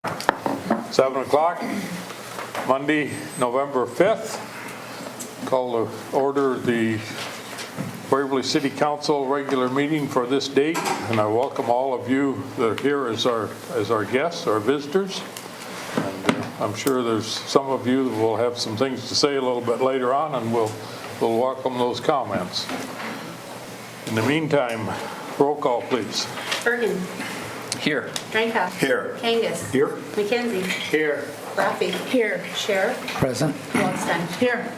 7 o'clock, Monday, November 5th. Call to order the Waverly City Council regular meeting for this date, and I welcome all of you that are here as our guests, our visitors. And I'm sure there's some of you that will have some things to say a little bit later on, and we'll welcome those comments. In the meantime, roll call, please. Bergen. Here. Drankoff. Here. Kangas. Here. McKenzie. Here. Rafi. Here. Sheriff. Present. Waldstein. Here.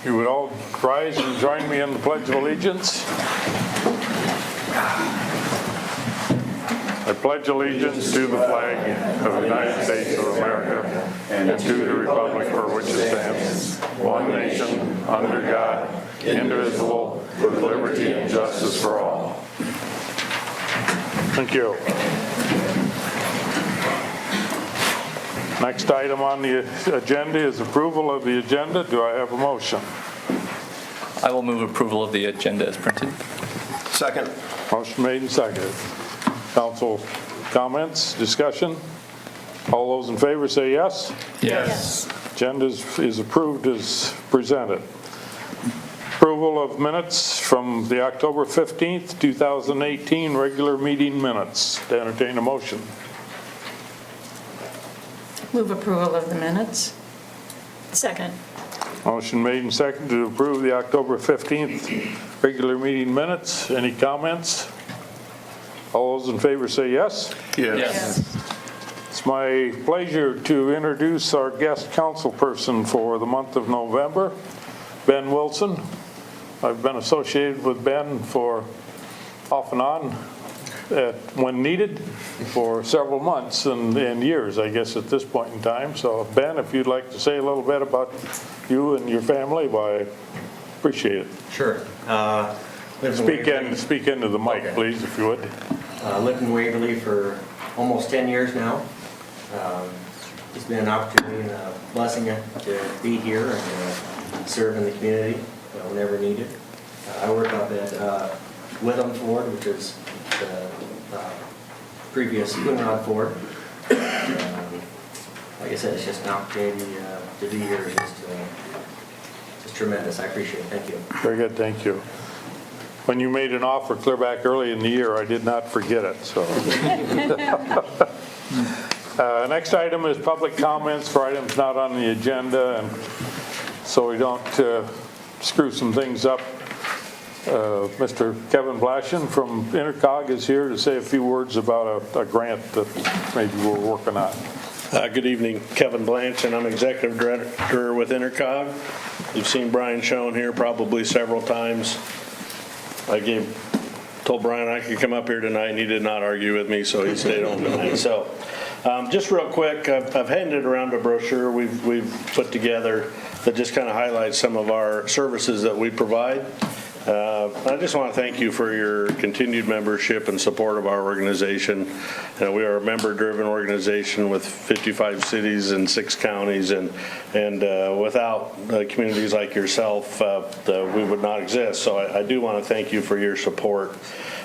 You would all rise and join me in the Pledge of Allegiance. I pledge allegiance to the flag of the United States of America and to the republic for which it stands, one nation, under God, indivisible, with liberty and justice for all. Thank you. Next item on the agenda is approval of the agenda. Do I have a motion? I will move approval of the agenda as printed. Second. Motion made and seconded. Council comments, discussion? All those in favor say yes. Yes. Agenda is approved as presented. Approval of minutes from the October 15th, 2018 regular meeting minutes. To entertain a motion. Move approval of the minutes. Second. Motion made and seconded to approve the October 15th regular meeting minutes. Any comments? All those in favor say yes. Yes. It's my pleasure to introduce our guest councilperson for the month of November, Ben Wilson. I've been associated with Ben for off and on when needed for several months and years, I guess, at this point in time. So, Ben, if you'd like to say a little bit about you and your family, well, I appreciate it. Sure. Speak into the mic, Okay. please, if you would. Lived in Waverly for almost 10 years now. It's been an opportunity and a blessing to be here and serve in the community whenever needed. I work up at Witham Ford, which is the previous Coonrod Ford. Like I said, it's just an opportunity to be here is just tremendous. I appreciate it. Thank you. Very good, thank you. When you made an offer clear back early in the year, I did not forget it. So, next item is public comments for items not on the agenda, and so we don't screw some things up. Mr. Kevin Blashen from Intercog is here to say a few words about a grant that maybe we're working on. Good evening, Kevin Blanch, and I'm Executive Director with Intercog. You've seen Brian shown here probably several times. I told Brian I could come up here tonight, and he did not argue with me, so he stayed home tonight. So, just real quick, I've handed around a brochure we've put together that just kind of highlights some of our services that we provide. I just want to thank you for your continued membership and support of our organization. We are a member-driven organization with 55 cities and 6 counties, and without communities like yourself, we would not exist. So I do want to thank you for your support.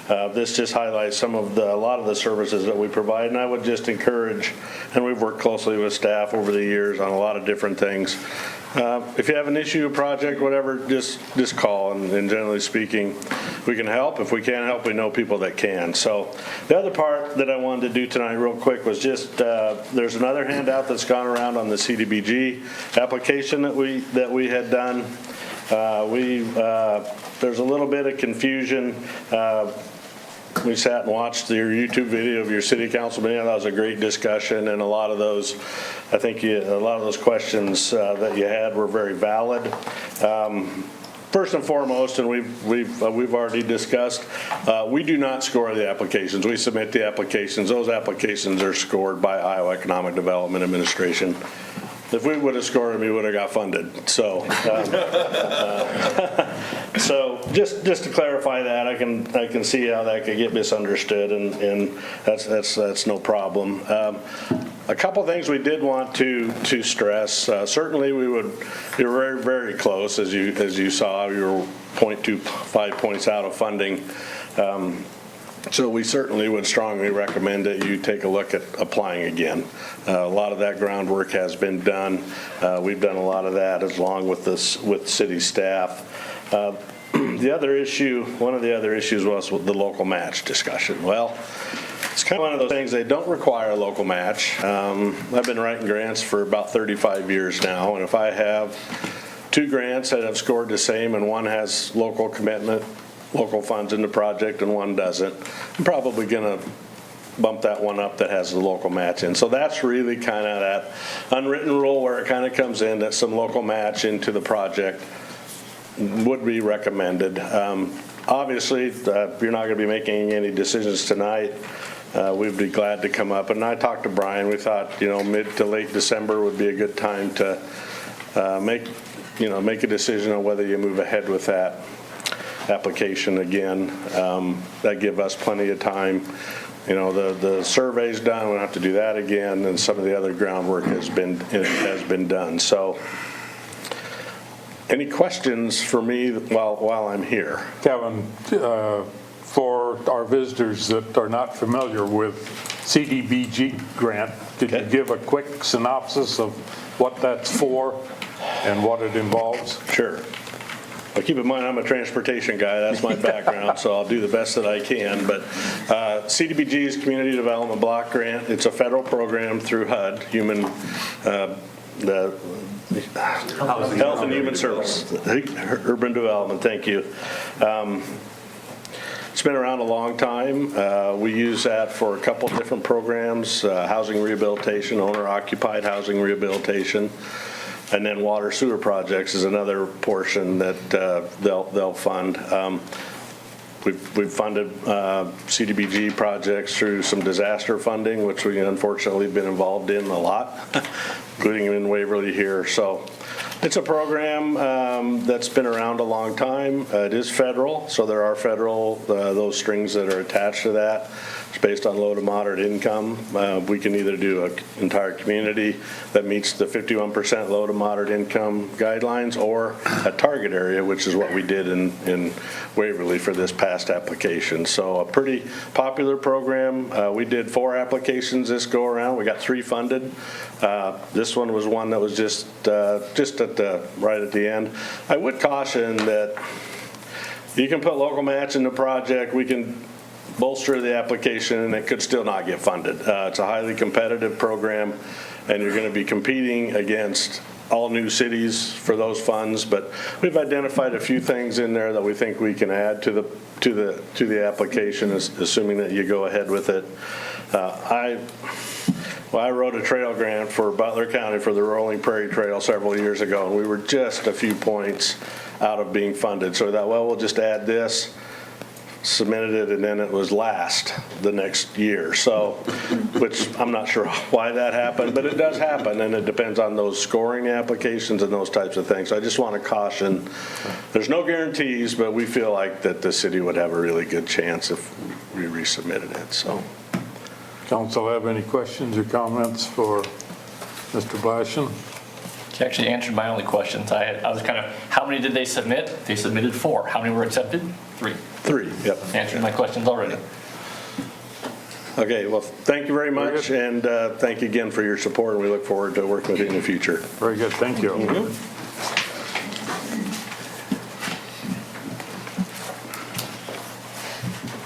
This just highlights a lot of the services that we provide, and I would just encourage, and we've worked closely with staff over the years on a lot of different things. If you have an issue, a project, whatever, just call, and generally speaking, we can help. If we can't help, we know people that can. So the other part that I wanted to do tonight real quick was just, there's another handout that's gone around on the CDBG application that we had done. There's a little bit of confusion. We sat and watched your YouTube video of your city council meeting. That was a great discussion, and a lot of those, I think a lot of those questions that you had were very valid. First and foremost, and we've already discussed, we do not score the applications. We submit the applications. Those applications are scored by Iowa Economic Development Administration. If we would have scored them, we would have got funded. So, so just to clarify that, I can see how that could get misunderstood, and that's no problem. A couple things we did want to stress. Certainly, we were very, very close, as you saw. We were 0.25 points out of funding. So we certainly would strongly recommend that you take a look at applying again. A lot of that groundwork has been done. We've done a lot of that along with city staff. The other issue, one of the other issues was with the local match discussion. Well, it's kind of one of those things, they don't require a local match. I've been writing grants for about 35 years now, and if I have 2 grants that have scored the same and one has local commitment, local funds in the project, and one doesn't, I'm probably going to bump that one up that has the local match in. So that's really kind of that unwritten rule where it kind of comes in that some local match into the project would be recommended. Obviously, you're not going to be making any decisions tonight. We'd be glad to come up. And I talked to Brian. We thought, mid to late December would be a good time to make a decision on whether you move ahead with that application again. That give us plenty of time. The survey's done. We don't have to do that again, and some of the other groundwork has been done. So, any questions for me while I'm here? Kevin, for our visitors that are not familiar with CDBG grant, could you give a quick synopsis of what that's for and what it involves? Sure. Well, keep in mind, I'm a transportation guy. That's my background, so I'll do the best that I can. But CDBG is Community Development Block Grant. It's a federal program through HUD, the Health and Human Services, Urban Development. Thank you. It's been around a long time. We use that for a couple different programs: housing rehabilitation, owner-occupied housing rehabilitation. And then water sewer projects is another portion that they'll fund. We've funded CDBG projects through some disaster funding, which we unfortunately have been involved in a lot, including in Waverly here. So it's a program that's been around a long time. It is federal, so there are federal, those strings that are attached to that. It's based on low to moderate income. We can either do an entire community that meets the 51% low to moderate income guidelines, or a target area, which is what we did in Waverly for this past application. So a pretty popular program. We did 4 applications this go around. We got 3 funded. This one was one that was just right at the end. I would caution that you can put local match in the project. We can bolster the application, and it could still not get funded. It's a highly competitive program, and you're going to be competing against all new cities for those funds. But we've identified a few things in there that we think we can add to the application, assuming that you go ahead with it. I wrote a trail grant for Butler County for the Rolling Prairie Trail several years ago, and we were just a few points out of being funded. So we thought, well, we'll just add this. Submitted it, and then it was last the next year. So, which I'm not sure why that happened, but it does happen, and it depends on those scoring applications and those types of things. I just want to caution, there's no guarantees, but we feel like that the city would have a really good chance if we resubmitted it. So, Council have any questions or comments for Mr. Blashen? She actually answered my only questions. I was kind of, how many did they submit? They submitted 4. How many were accepted? 3. 3, yep. Answering my questions already. Okay, well, thank you very much, and thank you again for your support, and we look forward to working with you in the future. Very good, thank you.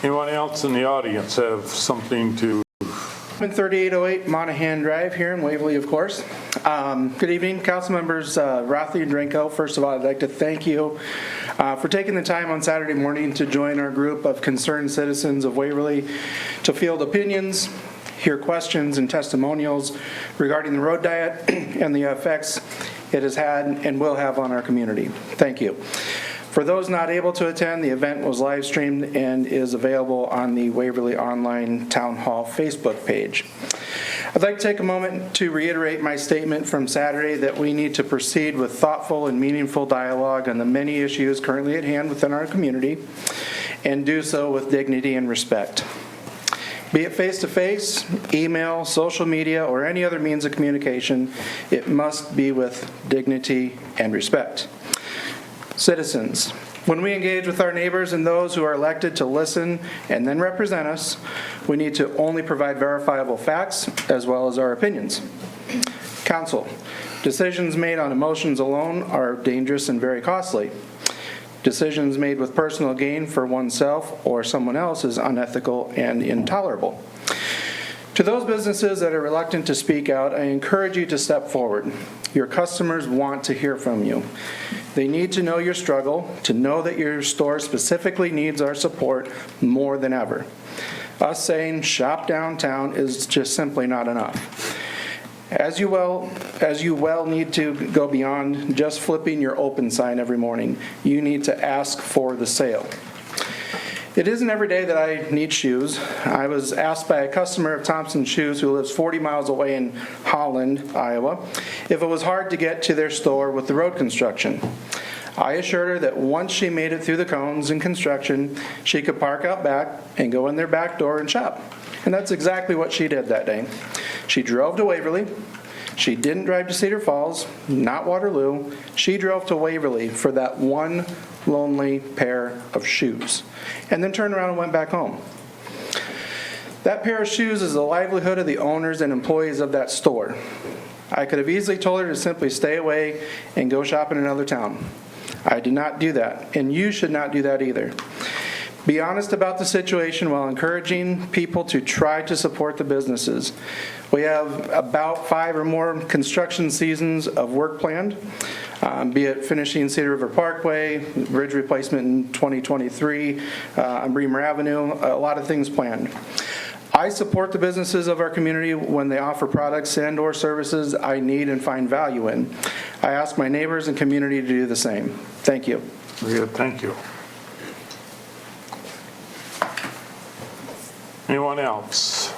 Anyone else in the audience have something to? 3808 Monahan Drive here in Waverly, of course. Good evening, council members Rothley and Drenko. First of all, I'd like to thank you for taking the time on Saturday morning to join our group of concerned citizens of Waverly to field opinions, hear questions and testimonials regarding the road diet and the effects it has had and will have on our community. Thank you. For those not able to attend, the event was live streamed and is available on the Waverly Online Town Hall Facebook page. I'd like to take a moment to reiterate my statement from Saturday that we need to proceed with thoughtful and meaningful dialogue on the many issues currently at hand within our community, and do so with dignity and respect. Be it face-to-face, email, social media, or any other means of communication, it must be with dignity and respect. Citizens, When we engage with our neighbors and those who are elected to listen and then represent us, we need to only provide verifiable facts as well as our opinions. Council, decisions made on emotions alone are dangerous and very costly. Decisions made with personal gain for oneself or someone else is unethical and intolerable. To those businesses that are reluctant to speak out, I encourage you to step forward. Your customers want to hear from you. They need to know your struggle, to know that your store specifically needs our support more than ever. Us saying shop downtown is just simply not enough. As you well need to go beyond just flipping your open sign every morning. You need to ask for the sale. It isn't every day that I need shoes. I was asked by a customer of Thompson Shoes who lives 40 miles away in Holland, Iowa, if it was hard to get to their store with the road construction. I assured her that once she made it through the cones and construction, she could park out back and go in their back door and shop. And that's exactly what she did that day. She drove to Waverly. She didn't drive to Cedar Falls, not Waterloo. She drove to Waverly for that one lonely pair of shoes, and then turned around and went back home. That pair of shoes is the livelihood of the owners and employees of that store. I could have easily told her to simply stay away and go shop in another town. I did not do that, and you should not do that either. Be honest about the situation while encouraging people to try to support the businesses. We have about 5 or more construction seasons of work planned, be it finishing Cedar River Parkway, bridge replacement in 2023 on Bremer Avenue, a lot of things planned. I support the businesses of our community when they offer products and or services I need and find value in. I ask my neighbors and community to do the same. Thank you. Very good, thank you. Anyone else?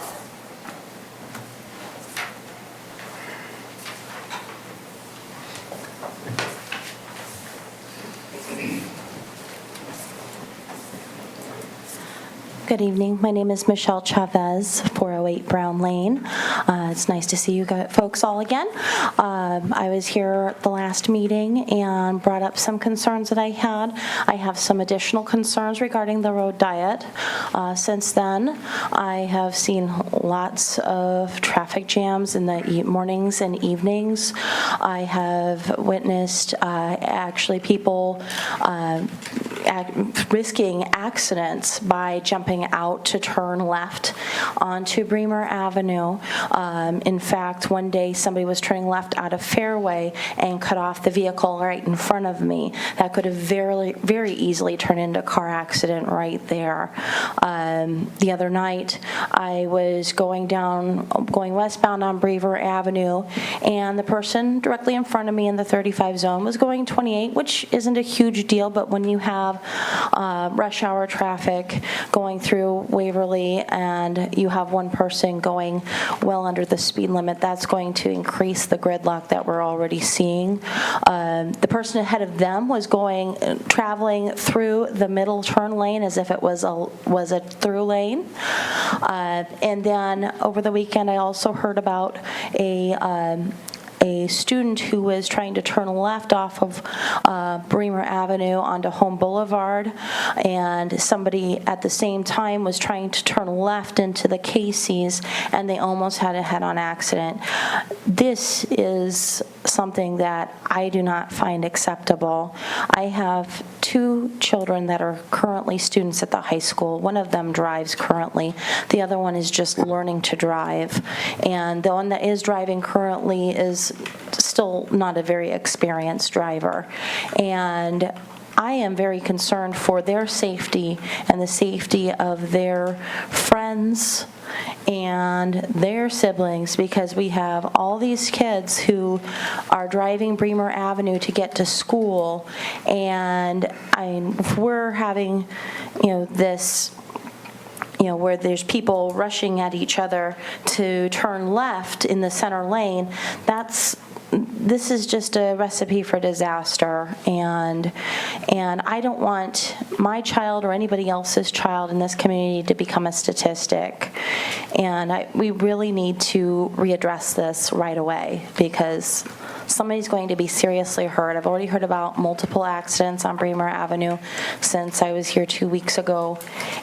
Good evening. My name is Michelle Chavez, 408 Brown Lane. It's nice to see you folks all again. I was here at the last meeting and brought up some concerns that I had. I have some additional concerns regarding the road diet. Since then, I have seen lots of traffic jams in the mornings and evenings. I have witnessed actually people risking accidents by jumping out to turn left onto Bremer Avenue. In fact, one day somebody was turning left out of Fairway and cut off the vehicle right in front of me. That could have very easily turned into a car accident right there. The other night, I was going westbound on Bremer Avenue, and the person directly in front of me in the 35 zone was going 28, which isn't a huge deal, but when you have rush hour traffic going through Waverly and you have one person going well under the speed limit, that's going to increase the gridlock that we're already seeing. The person ahead of them was traveling through the middle turn lane as if it was a through lane. And then over the weekend, I also heard about a student who was trying to turn left off of Bremer Avenue onto Home Boulevard, and somebody at the same time was trying to turn left into the Casey's, and they almost had a head-on accident. This is something that I do not find acceptable. I have 2 children that are currently students at the high school. One of them drives currently. The other one is just learning to drive. And the one that is driving currently is still not a very experienced driver. And I am very concerned for their safety and the safety of their friends and their siblings, because we have all these kids who are driving Bremer Avenue to get to school, and we're having, this, where there's people rushing at each other to turn left in the center lane. This is just a recipe for disaster, and I don't want my child or anybody else's child in this community to become a statistic. And we really need to readdress this right away, because somebody's going to be seriously hurt. I've already heard about multiple accidents on Bremer Avenue since I was here 2 weeks ago,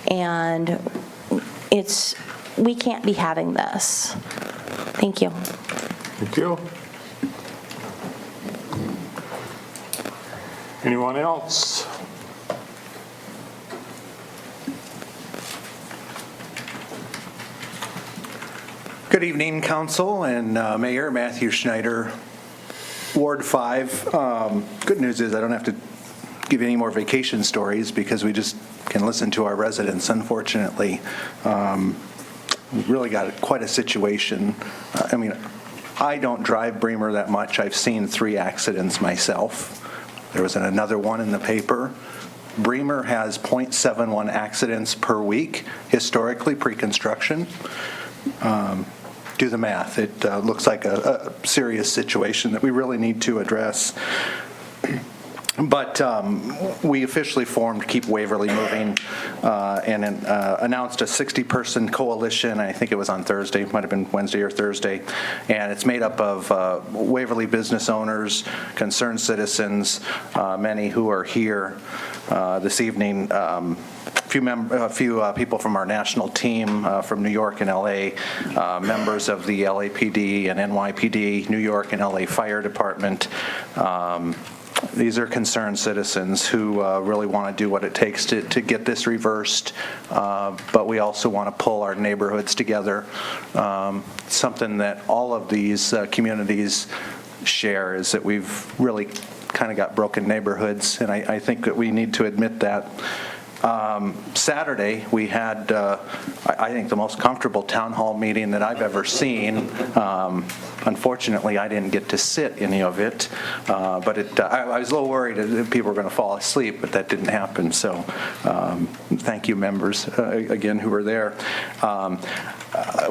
and we can't be having this. Thank you. Thank you. Anyone else? Good evening, Council and Mayor Matthew Schneider, Ward 5. Good news is I don't have to give you any more vacation stories because we just can listen to our residents, unfortunately. We've really got quite a situation. I mean, I don't drive Bremer that much. I've seen 3 accidents myself. There was another one in the paper. Bremer has 0.71 accidents per week, historically, pre-construction. Do the math. It looks like a serious situation that we really need to address. But we officially formed Keep Waverly Moving and announced a 60-person coalition. I think it was on Thursday, might have been Wednesday or Thursday. And it's made up of Waverly business owners, concerned citizens, many who are here this evening. A few people from our national team from New York and LA, members of the LAPD and NYPD, New York and LA Fire Department. These are concerned citizens who really want to do what it takes to get this reversed, but we also want to pull our neighborhoods together. Something that all of these communities share is that we've really kind of got broken neighborhoods, and I think that we need to admit that. Saturday, we had, I think, the most comfortable town hall meeting that I've ever seen. Unfortunately, I didn't get to sit any of it, but I was a little worried that people were going to fall asleep, but that didn't happen. So thank you, members, again, who were there.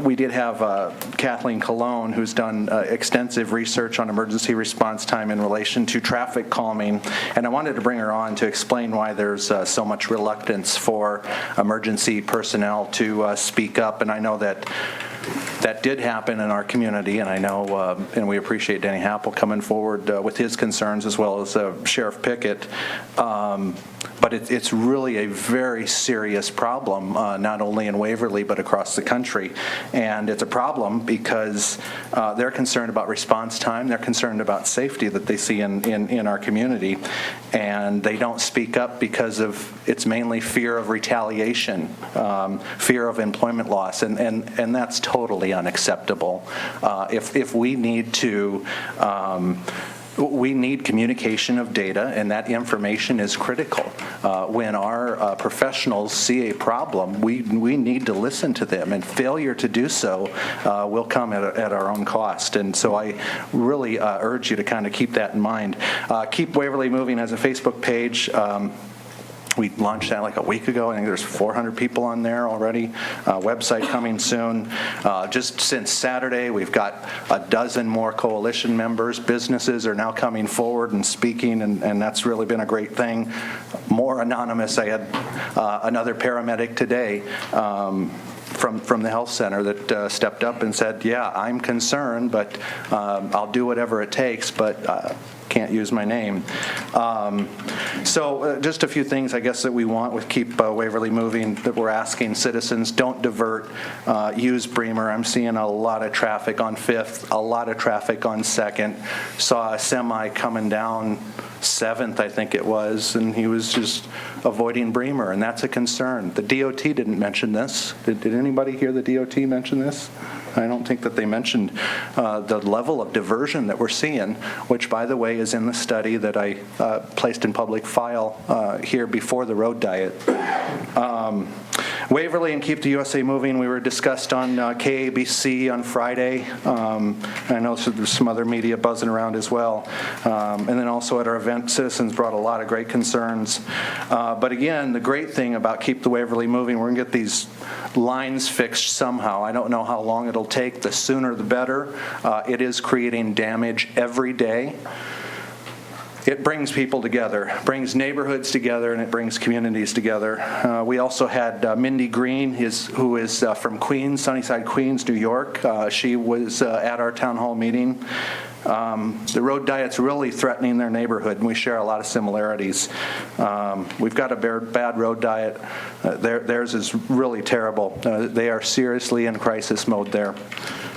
We did have Kathleen Colon, who's done extensive research on emergency response time in relation to traffic calming, and I wanted to bring her on to explain why there's so much reluctance for emergency personnel to speak up. And I know that did happen in our community, and I know, and we appreciate Danny Happel coming forward with his concerns, as well as Sheriff Pickett. But it's really a very serious problem, not only in Waverly, but across the country. And it's a problem because they're concerned about response time, they're concerned about safety that they see in our community, and they don't speak up because of, it's mainly fear of retaliation, fear of employment loss, and that's totally unacceptable. If we need to, we need communication of data, and that information is critical. When our professionals see a problem, we need to listen to them, and failure to do so will come at our own cost. And so I really urge you to kind of keep that in mind. Keep Waverly Moving has a Facebook page. We launched that like a week ago. I think there's 400 people on there already. Website coming soon. Just since Saturday, we've got a dozen more coalition members. Businesses are now coming forward and speaking, and that's really been a great thing. More anonymous. I had another paramedic today from the health center that stepped up and said, yeah, I'm concerned, but I'll do whatever it takes, but can't use my name. So just a few things, I guess, that we want with Keep Waverly Moving, that we're asking citizens: don't divert, use Bremer. I'm seeing a lot of traffic on 5th, a lot of traffic on 2nd. Saw a semi coming down 7th, I think it was, and he was just avoiding Bremer, and that's a concern. The DOT didn't mention this. Did anybody hear the DOT mention this? I don't think that they mentioned the level of diversion that we're seeing, which, by the way, is in the study that I placed in public file here before the road diet. Waverly and Keep the USA Moving, we were discussed on KABC on Friday. I know there's some other media buzzing around as well. And then also at our event, citizens brought a lot of great concerns. But again, the great thing about Keep the Waverly Moving, we're going to get these lines fixed somehow. I don't know how long it'll take. The sooner the better. It is creating damage every day. It brings people together, brings neighborhoods together, and it brings communities together. We also had Mindy Green, who is from Queens, Sunnyside, Queens, New York. She was at our town hall meeting. The road diet's really threatening their neighborhood, and we share a lot of similarities. We've got a bad road diet. Theirs is really terrible. They are seriously in crisis mode there.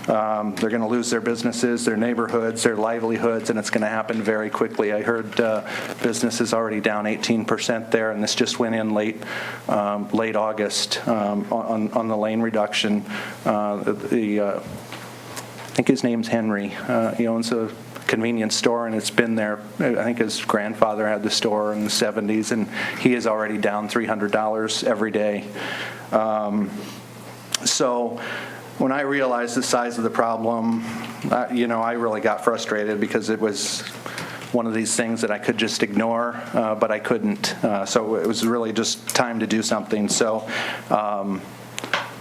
They're going to lose their businesses, their neighborhoods, their livelihoods, and it's going to happen very quickly. I heard business is already down 18% there, and this just went in late August on the lane reduction. I think his name's Henry. He owns a convenience store, and it's been there. I think his grandfather had the store in the 70s, and he is already down $300 every day. So when I realized the size of the problem, I really got frustrated because it was one of these things that I could just ignore, but I couldn't. So it was really just time to do something. So,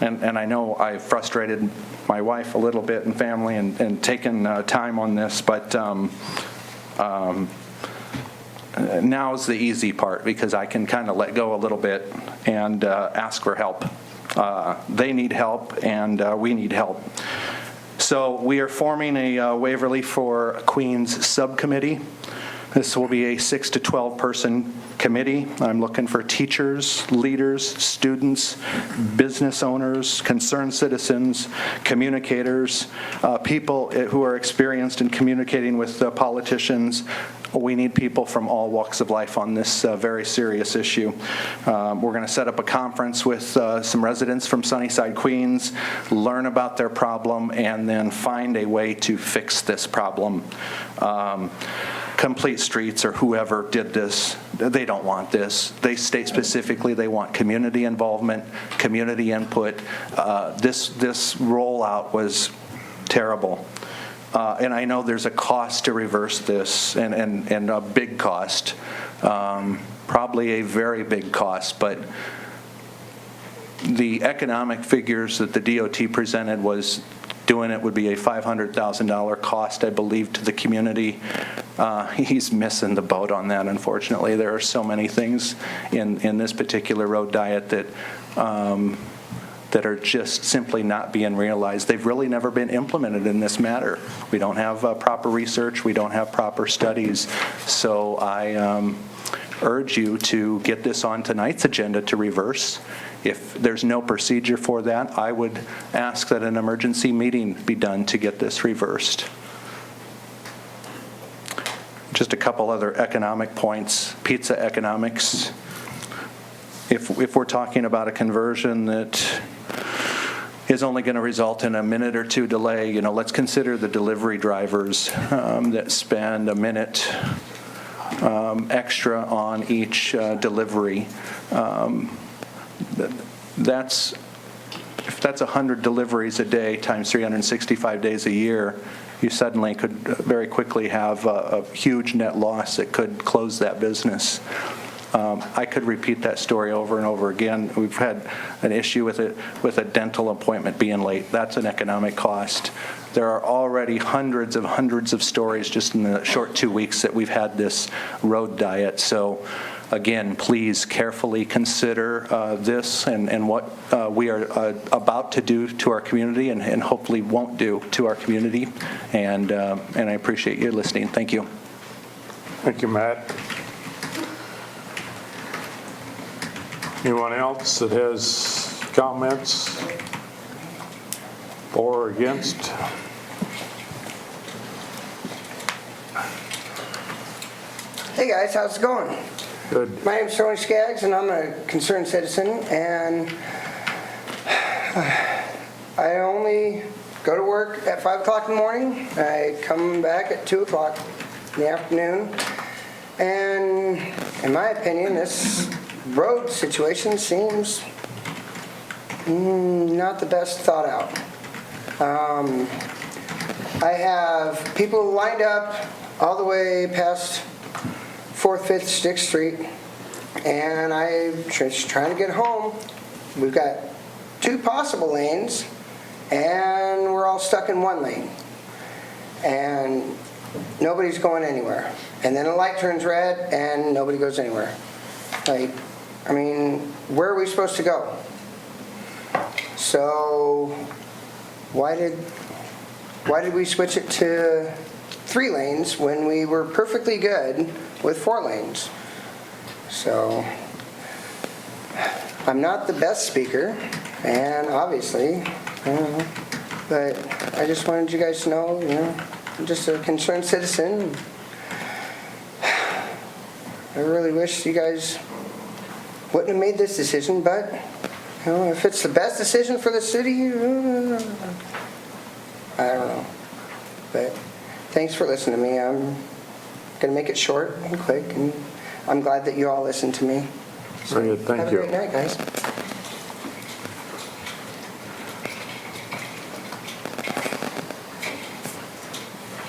and I know I frustrated my wife a little bit and family and taken time on this, but now's the easy part because I can kind of let go a little bit and ask for help. They need help, and we need help. So we are forming a Waverly for Queens subcommittee. This will be a 6 to 12 person committee. I'm looking for teachers, leaders, students, business owners, concerned citizens, communicators, people who are experienced in communicating with politicians. We need people from all walks of life on this very serious issue. We're going to set up a conference with some residents from Sunnyside, Queens, learn about their problem, and then find a way to fix this problem. Complete Streets or whoever did this, they don't want this. They state specifically they want community involvement, community input. This rollout was terrible. And I know there's a cost to reverse this, and a big cost, probably a very big cost, but the economic figures that the DOT presented was doing it would be a $500,000 cost, I believe, to the community. He's missing the boat on that, unfortunately. There are so many things in this particular road diet that are just simply not being realized. They've really never been implemented in this matter. We don't have proper research. We don't have proper studies. So I urge you to get this on tonight's agenda to reverse. If there's no procedure for that, I would ask that an emergency meeting be done to get this reversed. Just a couple other economic points. Pizza economics. If we're talking about a conversion that is only going to result in a minute or two delay, let's consider the delivery drivers that spend a minute extra on each delivery. If that's 100 deliveries a day times 365 days a year, you suddenly could very quickly have a huge net loss that could close that business. I could repeat that story over and over again. We've had an issue with a dental appointment being late. That's an economic cost. There are already hundreds of stories just in the short 2 weeks that we've had this road diet. So again, please carefully consider this and what we are about to do to our community and hopefully won't do to our community. And I appreciate you listening. Thank you. Thank you, Matt. Anyone else that has comments for or against? Hey guys, how's it going? Good. My name's Tony Skaggs, and I'm a concerned citizen, and I only go to work at 5 o'clock in the morning. I come back at 2 o'clock in the afternoon, and in my opinion, this road situation seems not the best thought out. I have people lined up all the way past 4th, 5th, 6th Street, and I'm just trying to get home. We've got 2 possible lanes, and we're all stuck in 1 lane. And nobody's going anywhere. And then a light turns red, and nobody goes anywhere. Where are we supposed to go? So why did we switch it to 3 lanes when we were perfectly good with 4 lanes. So I'm not the best speaker, and obviously, but I just wanted you guys to know, I'm just a concerned citizen. I really wish you guys wouldn't have made this decision, but if it's the best decision for the city, I don't know. But thanks for listening to me. I'm going to make it short and quick, and I'm glad that you all listened to me. Very good, thank you. Have a great night, guys.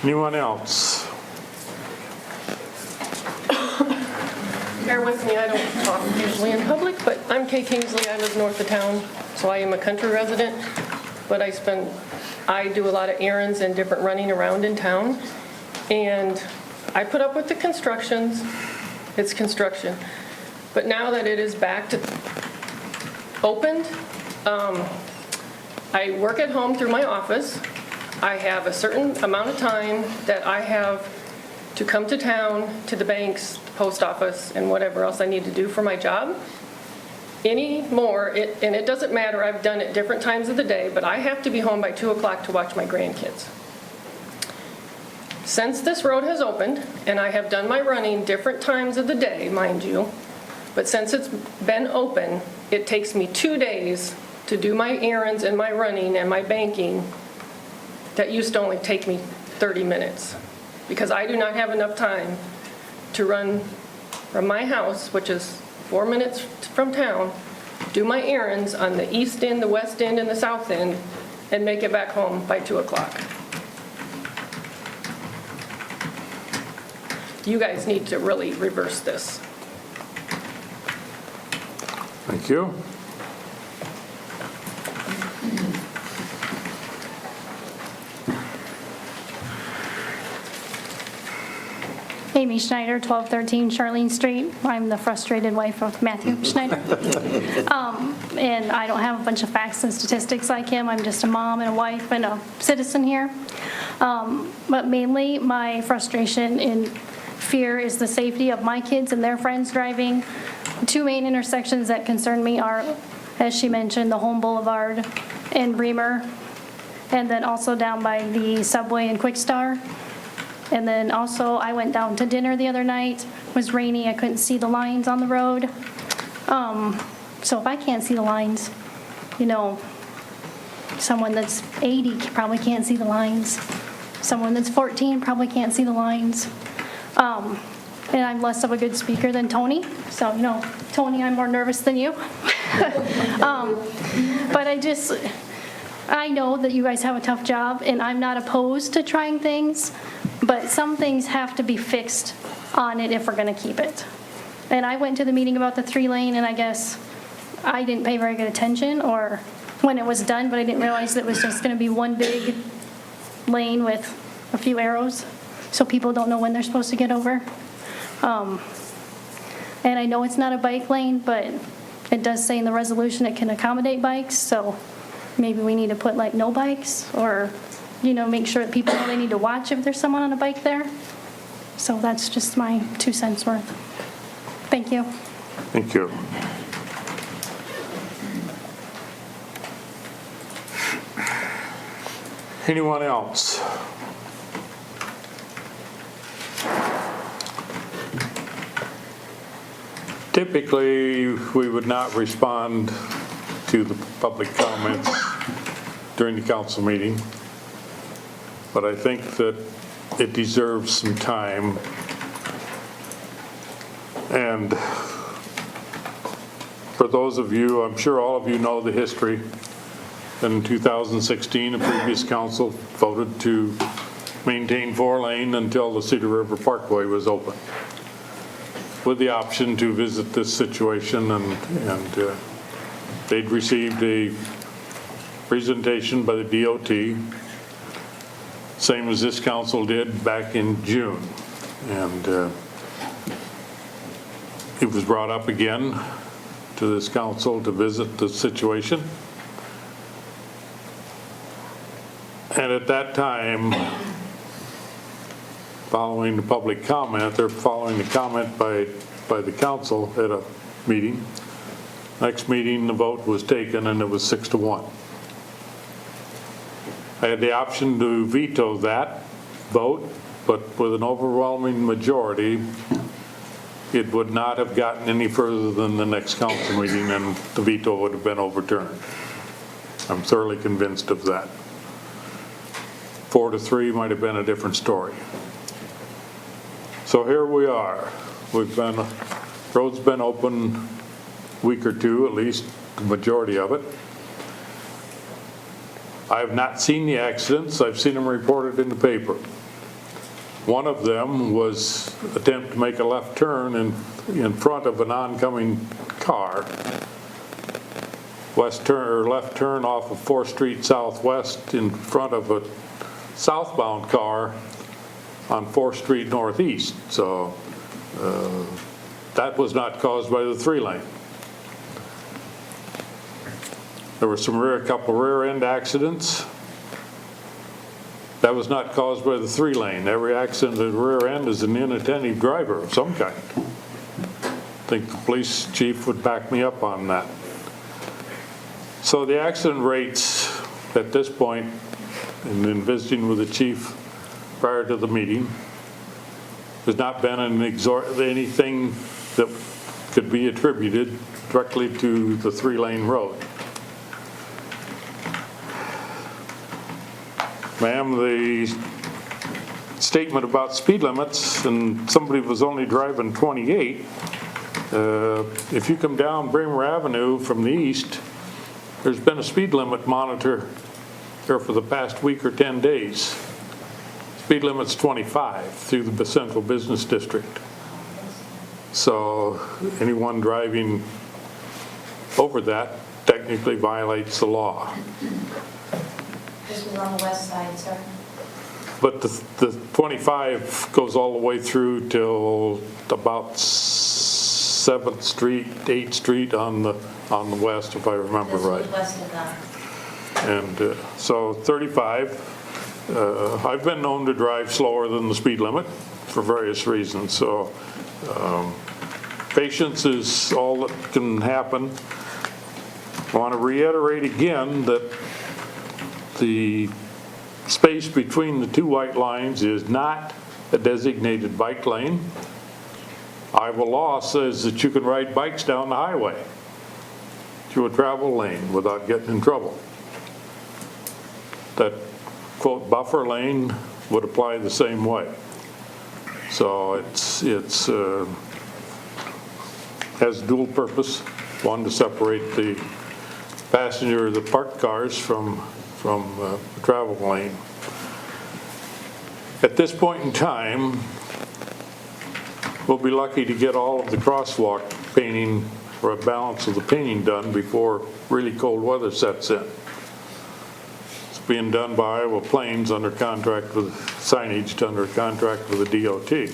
Anyone else? Bear with me, I don't talk usually in public, but I'm Kay Kingsley. I live north of town, so I am a country resident. But I do a lot of errands and different running around in town. And I put up with the constructions. It's construction. But now that it is back to opened, I work at home through my office. I have a certain amount of time that I have to come to town, to the banks, post office, and whatever else I need to do for my job. Anymore, and it doesn't matter, I've done it different times of the day, but I have to be home by 2 o'clock to watch my grandkids. Since this road has opened, and I have done my running different times of the day, mind you, but since it's been open, it takes me 2 days to do my errands and my running and my banking that used to only take me 30 minutes. Because I do not have enough time to run from my house, which is 4 minutes from town, do my errands on the east end, the west end, and the south end, and make it back home by 2 o'clock. You guys need to really reverse this. Thank you. Amy Schneider, 1213 Charlene Street. I'm the frustrated wife of Matthew Schneider. And I don't have a bunch of facts and statistics like him. I'm just a mom and a wife and a citizen here. But mainly my frustration and fear is the safety of my kids and their friends driving. 2 main intersections that concern me are, as she mentioned, the Home Boulevard and Bremer, and then also down by the Subway and Quick Star. And then also, I went down to dinner the other night. It was rainy. I couldn't see the lines on the road. So if I can't see the lines, someone that's 80 probably can't see the lines. Someone that's 14 probably can't see the lines. And I'm less of a good speaker than Tony. So, Tony, I'm more nervous than you. But I know that you guys have a tough job, and I'm not opposed to trying things. But some things have to be fixed on it if we're going to keep it. And I went to the meeting about the 3-lane, and I guess I didn't pay very good attention or when it was done, but I didn't realize that it was just going to be one big lane with a few arrows, so people don't know when they're supposed to get over. And I know it's not a bike lane, but it does say in the resolution it can accommodate bikes, so maybe we need to put like no bikes or make sure that people know they need to watch if there's someone on a bike there. So that's just my 2 cents worth. Thank you. Thank you. Anyone else? Typically, we would not respond to the public comments during the council meeting. But I think that it deserves some time. And for those of you, I'm sure all of you know the history. In 2016, a previous council voted to maintain 4-lane until the Cedar River Parkway was open, with the option to visit this situation, and they'd received a presentation by the DOT, same as this council did back in June. And it was brought up again to this council to visit the situation. And at that time, following the public comment. They're following the comment by the council at a meeting. Next meeting, the vote was taken, and it was 6-1. I had the option to veto that vote, but with an overwhelming majority, it would not have gotten any further than the next council meeting, and the veto would have been overturned. I'm thoroughly convinced of that. 4-3 might have been a different story. So here we are. Road's been open a week or two, at least the majority of it. I have not seen the accidents. I've seen them reported in the paper. One of them was attempt to make a left turn in front of an oncoming car. Left turn off of 4th Street Southwest in front of a southbound car on 4th Street Northeast. So that was not caused by the 3-lane. There were a couple rear end accidents. That was not caused by the 3-lane. Every accident at the rear end is an inattentive driver of some kind. I think the police chief would back me up on that. So the accident rates at this point, and in visiting with the chief prior to the meeting, has not been anything that could be attributed directly to the 3-lane road. Ma'am, the statement about speed limits, and somebody was only driving 28, if you come down Bremer Avenue from the east, there's been a speed limit monitor there for the past week or 10 days. Speed limit's 25 through the central business district. So anyone driving over that technically violates the law. This was on the west side, sir. But the 25 goes all the way through till about 7th Street, 8th Street on the west, if I remember right. West of that. And so 35, I've been known to drive slower than the speed limit for various reasons. So patience is all that can happen. I want to reiterate again that the space between the 2 white lines is not a designated bike lane. Iowa law says that you can ride bikes down the highway through a travel lane without getting in trouble. That, quote, buffer lane would apply the same way. So it's has dual purpose. One, to separate the passenger, the parked cars from the travel lane. At this point in time, we'll be lucky to get all of the crosswalk painting or a balance of the painting done before really cold weather sets in. It's being done by Iowa Plains under contract with signage, under contract with the DOT.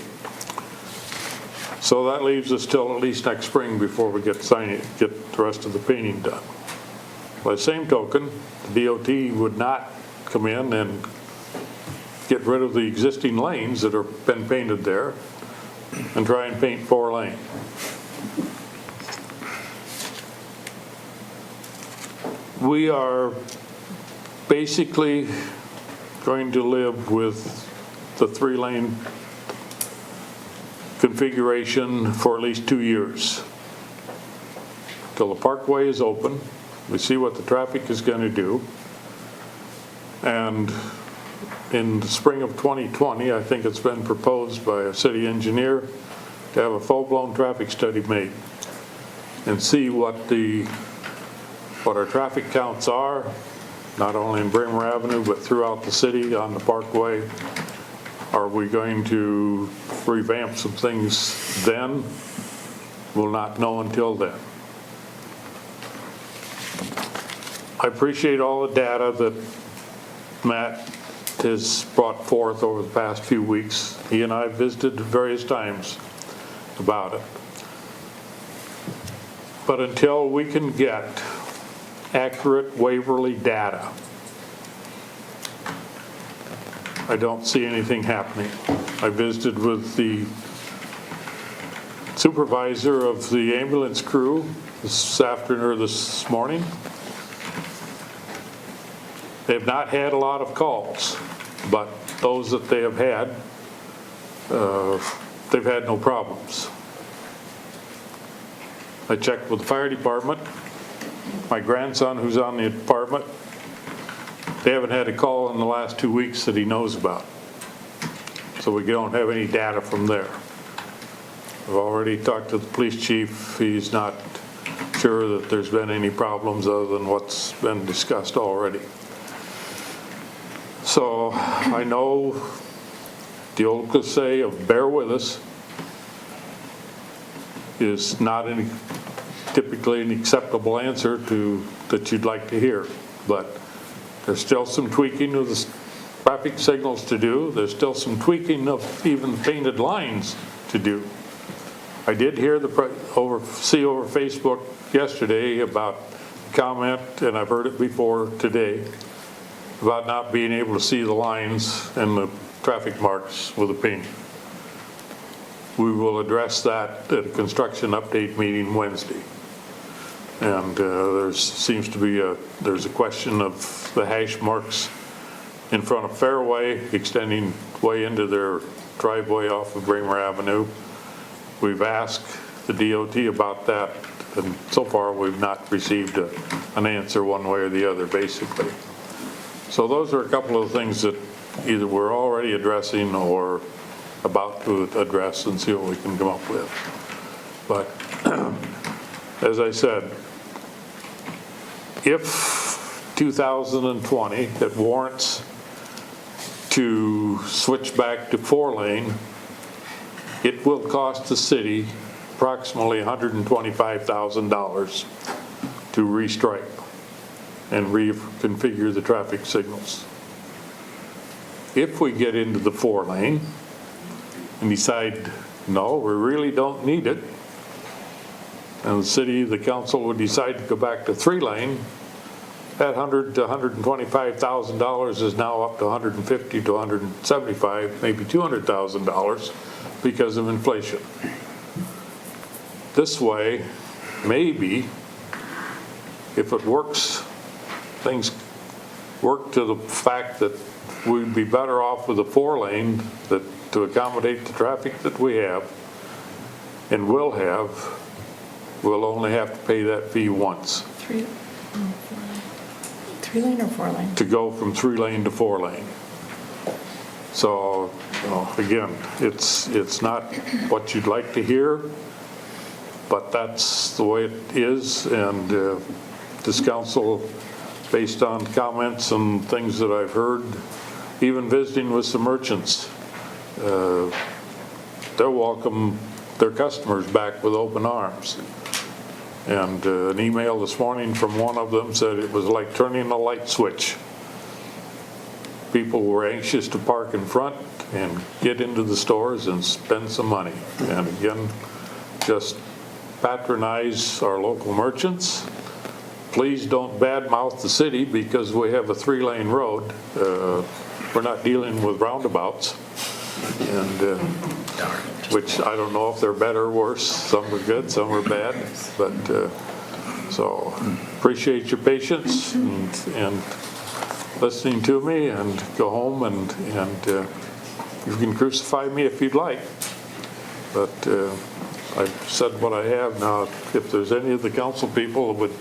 So that leaves us till at least next spring before we get the rest of the painting done. By the same token, the DOT would not come in and get rid of the existing lanes that have been painted there and try and paint 4 lane. We are basically going to live with the 3-lane configuration for at least 2 years. Till the parkway is open, we see what the traffic is going to do. And in the spring of 2020, I think it's been proposed by a city engineer to have a full-blown traffic study made and see what our traffic counts are, not only in Bremer Avenue, but throughout the city on the parkway. Are we going to revamp some things then? We'll not know until then. I appreciate all the data that Matt has brought forth over the past few weeks. He and I have visited various times about it. But until we can get accurate Waverly data, I don't see anything happening. I visited with the supervisor of the ambulance crew this afternoon or this morning. They've not had a lot of calls, but those that they have had, they've had no problems. I checked with the fire department. My grandson, who's on the department, they haven't had a call in the last 2 weeks that he knows about. So we don't have any data from there. I've already talked to the police chief. He's not sure that there's been any problems other than what's been discussed already. So I know the old cliche of bear with us is not typically an acceptable answer that you'd like to hear, but there's still some tweaking of the traffic signals to do. There's still some tweaking of even painted lines to do. I did hear see over Facebook yesterday about comment, and I've heard it before today, about not being able to see the lines and the traffic marks with the paint. We will address that at a construction update meeting Wednesday. And there seems to be there's a question of the hash marks in front of Fairway extending way into their driveway off of Bramer Avenue. We've asked the DOT about that, and so far we've not received an answer one way or the other, basically. So those are a couple of things that either we're already addressing or about to address and see what we can come up with. But as I said, if 2020 it warrants to switch back to 4-lane, it will cost the city approximately $125,000 to restripe and reconfigure the traffic signals. If we get into the 4-lane and decide, no, we really don't need it, and the council would decide to go back to 3-lane, that $100,000 to $125,000 is now up to $150,000 to $175,000, maybe $200,000 because of inflation. This way, maybe, if it works, things work to the fact that we'd be better off with a 4-lane to accommodate the traffic that we have and will have. We'll only have to pay that fee once. 3-lane or 4-lane? To go from 3-lane to 4-lane. So, again, it's not what you'd like to hear, but that's the way it is, and this council, based on comments and things that I've heard, even visiting with some merchants, they'll welcome their customers back with open arms. And an email this morning from one of them said it was like turning a light switch. People were anxious to park in front and get into the stores and spend some money. And again, just patronize our local merchants. Please don't badmouth the city because we have a 3-lane road. We're not dealing with roundabouts, and which I don't know if they're better or worse. Some are good, some are bad. But so appreciate your patience and listening to me, and go home and you can crucify me if you'd like. But I've said what I have. Now, if there's any of the council people that would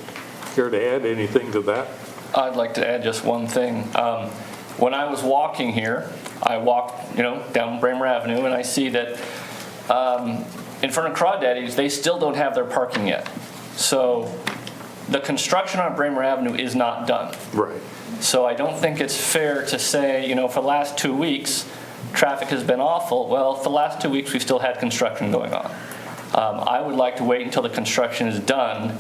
care to add anything to that. I'd like to add just one thing. When I was walking here, I walked, down Bramer Avenue, and I see that in front of Crawdaddy's, they still don't have their parking yet. So the construction on Bramer Avenue is not done. Right. So I don't think it's fair to say, for the last 2 weeks, traffic has been awful. Well, for the last 2 weeks, we've still had construction going on. I would like to wait until the construction is done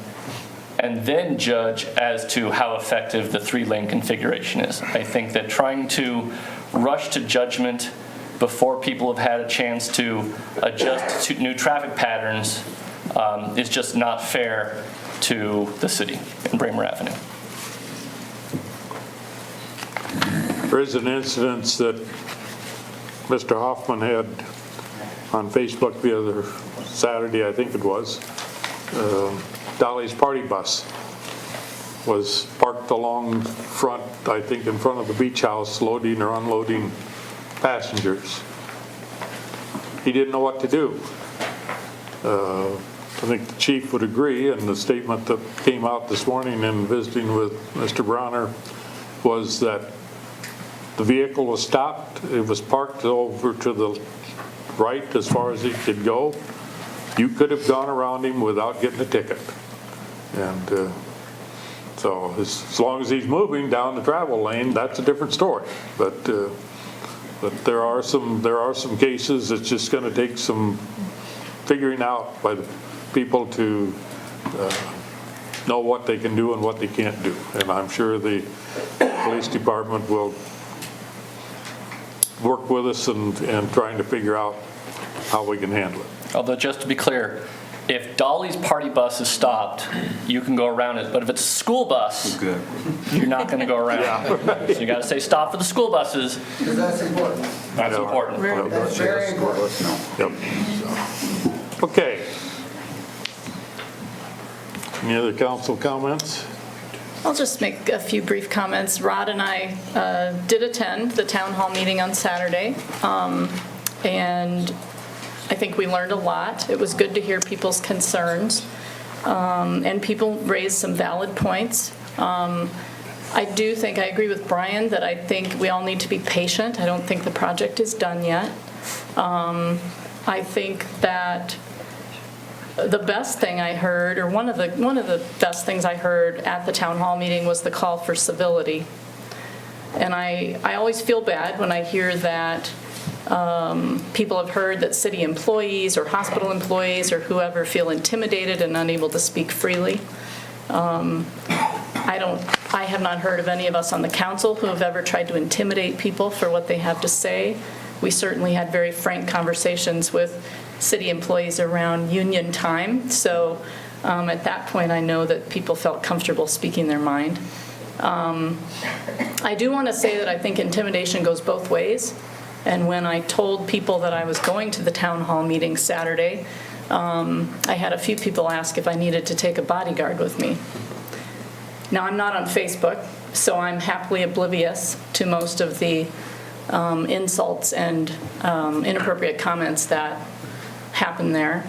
and then judge as to how effective the 3-lane configuration is. I think that trying to rush to judgment before people have had a chance to adjust to new traffic patterns is just not fair to the city in Bramer Avenue. There is an incident that Mr. Hoffman had on Facebook the other Saturday, I think it was, Dolly's party bus was parked along front, I think in front of the beach house, loading or unloading passengers. He didn't know what to do. I think the chief would agree, and the statement that came out this morning in visiting with Mr. Bronner was that the vehicle was stopped. It was parked over to the right as far as it could go. You could have gone around him without getting a ticket. And so as long as he's moving down the travel lane, that's a different story. But there are some cases it's just going to take some figuring out by the people to know what they can do and what they can't do. And I'm sure the police department will work with us and trying to figure out how we can handle it. Although, just to be clear, if Dolly's party bus is stopped, you can go around it. But if it's a school bus, you're not going to go around. So you got to say stop for the school buses. Because that's important. That's important. That's very important. Yep. Okay. Any other council comments? I'll just make a few brief comments. Rod and I did attend the town hall meeting on Saturday, and I think we learned a lot. It was good to hear people's concerns, and people raised some valid points. I do think, I agree with Brian, that I think we all need to be patient. I don't think the project is done yet. I think that the best thing I heard, or one of the best things I heard at the town hall meeting was the call for civility. And I always feel bad when I hear that people have heard that city employees or hospital employees or whoever feel intimidated and unable to speak freely. I have not heard of any of us on the council who have ever tried to intimidate people for what they have to say. We certainly had very frank conversations with city employees around union time. So at that point, I know that people felt comfortable speaking their mind. I do want to say that I think intimidation goes both ways. And when I told people that I was going to the town hall meeting Saturday, I had a few people ask if I needed to take a bodyguard with me. Now, I'm not on Facebook, so I'm happily oblivious to most of the insults and inappropriate comments that happen there.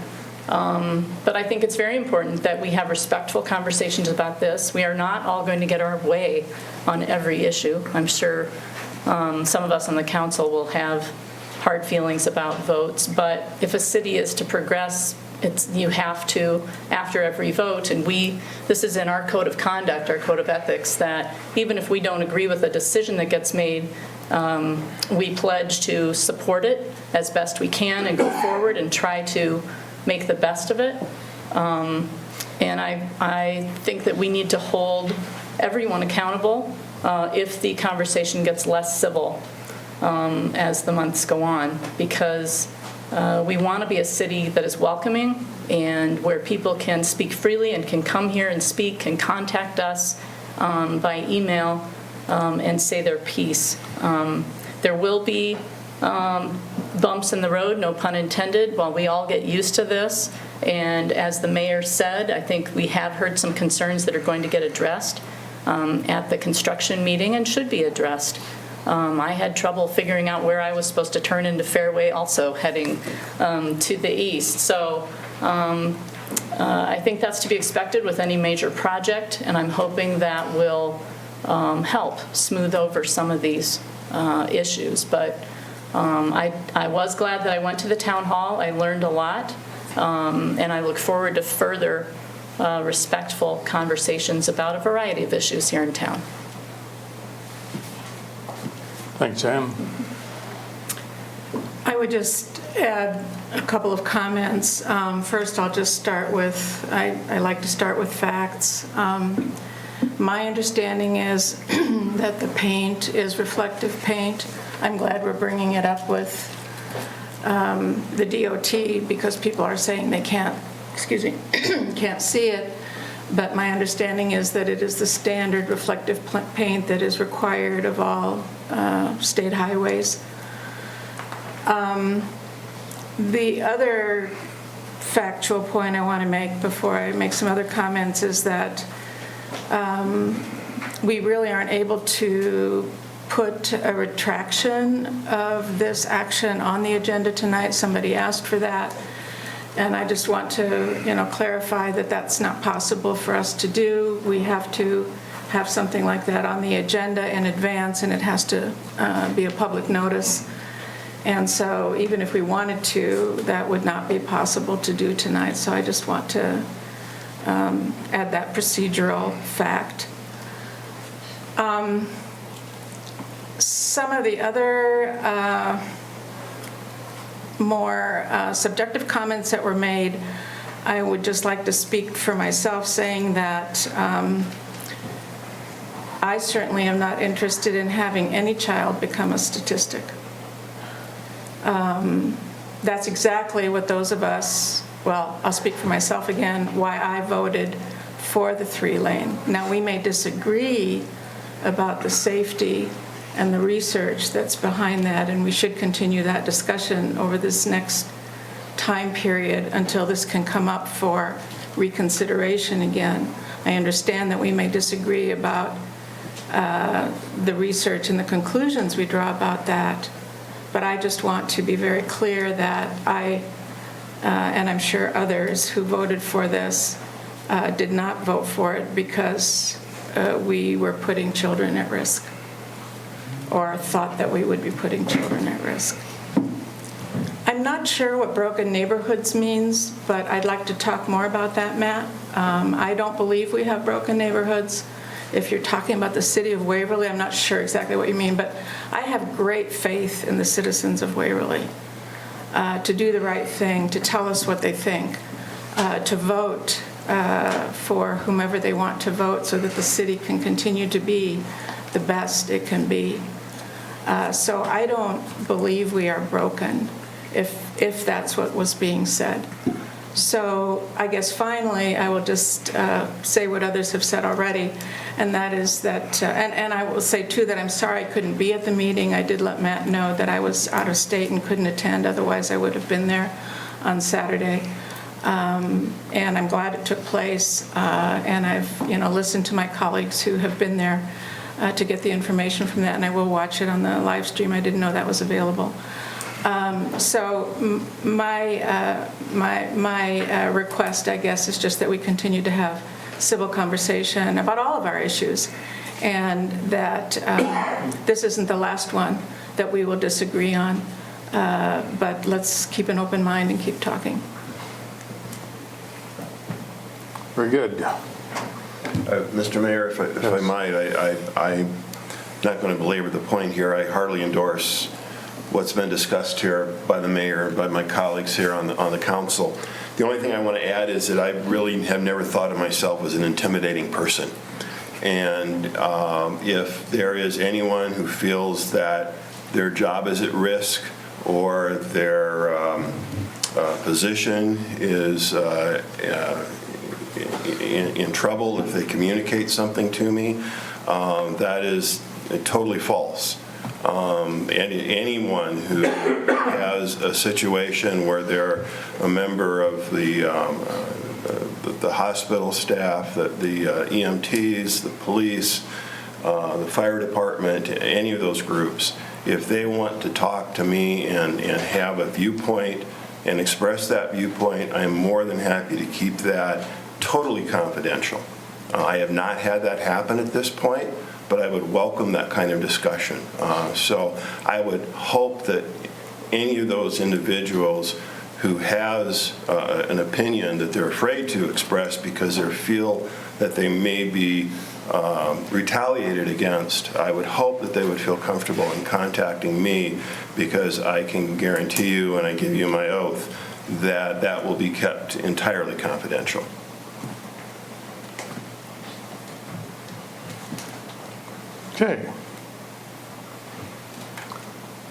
But I think it's very important that we have respectful conversations about this. We are not all going to get our way on every issue. I'm sure some of us on the council will have hard feelings about votes, but if a city is to progress, you have to, after every vote, and this is in our code of conduct, our code of ethics, that even if we don't agree with a decision that gets made, we pledge to support it as best we can and go forward and try to make the best of it. And I think that we need to hold everyone accountable if the conversation gets less civil as the months go on, because we want to be a city that is welcoming and where people can speak freely and can come here and speak, can contact us by email and say their piece. There will be bumps in the road, no pun intended, while we all get used to this. And as the mayor said, I think we have heard some concerns that are going to get addressed at the construction meeting and should be addressed. I had trouble figuring out where I was supposed to turn into Fairway, also heading to the east. So I think that's to be expected with any major project, and I'm hoping that will help smooth over some of these issues. But I was glad that I went to the town hall. I learned a lot, and I look forward to further respectful conversations about a variety of issues here in town. Thanks, Ann. I would just add a couple of comments. First, I'll just start with, I like to start with facts. My understanding is that the paint is reflective paint. I'm glad we're bringing it up with the DOT because people are saying they can't see it. But my understanding is that it is the standard reflective paint that is required of all state highways. The other factual point I want to make before I make some other comments is that we really aren't able to put a retraction of this action on the agenda tonight. Somebody asked for that. And I just want to, clarify that that's not possible for us to do. We have to have something like that on the agenda in advance, and it has to be a public notice. And so even if we wanted to, that would not be possible to do tonight. So I just want to add that procedural fact. Some of the other more subjective comments that were made, I would just like to speak for myself, saying that I certainly am not interested in having any child become a statistic. That's exactly what those of us, well, I'll speak for myself again, why I voted for the 3-lane. Now, we may disagree about the safety and the research that's behind that, and we should continue that discussion over this next time period until this can come up for reconsideration again. I understand that we may disagree about the research and the conclusions we draw about that, but I just want to be very clear that I, and I'm sure others who voted for this, did not vote for it because we were putting children at risk, or thought that we would be putting children at risk. I'm not sure what broken neighborhoods means, but I'd like to talk more about that, Matt. I don't believe we have broken neighborhoods. If you're talking about the city of Waverly, I'm not sure exactly what you mean, but I have great faith in the citizens of Waverly to do the right thing, to tell us what they think, to vote for whomever they want to vote so that the city can continue to be the best it can be. So I don't believe we are broken, if that's what was being said. So I guess finally, I will just say what others have said already, and that is that, and I will say too that I'm sorry I couldn't be at the meeting. I did let Matt know that I was out of state and couldn't attend, otherwise I would have been there on Saturday. And I'm glad it took place, and I've listened to my colleagues who have been there to get the information from that, and I will watch it on the live stream. I didn't know that was available. So my request, I guess, is just that we continue to have civil conversation about all of our issues, and that this isn't the last one that we will disagree on, but let's keep an open mind and keep talking. Very good. Mr. Mayor, if I might, I'm not going to belabor the point here. I heartily endorse what's been discussed here by the mayor and by my colleagues here on the council. The only thing I want to add is that I really have never thought of myself as an intimidating person. And if there is anyone who feels that their job is at risk or their position is in trouble if they communicate something to me, that is totally false. Anyone who has a situation where they're a member of the hospital staff, the EMTs, the police, the fire department, any of those groups, if they want to talk to me and have a viewpoint and express that viewpoint, I am more than happy to keep that totally confidential. I have not had that happen at this point, but I would welcome that kind of discussion. So I would hope that any of those individuals who has an opinion that they're afraid to express because they feel that they may be retaliated against, I would hope that they would feel comfortable in contacting me, because I can guarantee you, and I give you my oath, that that will be kept entirely confidential. Okay.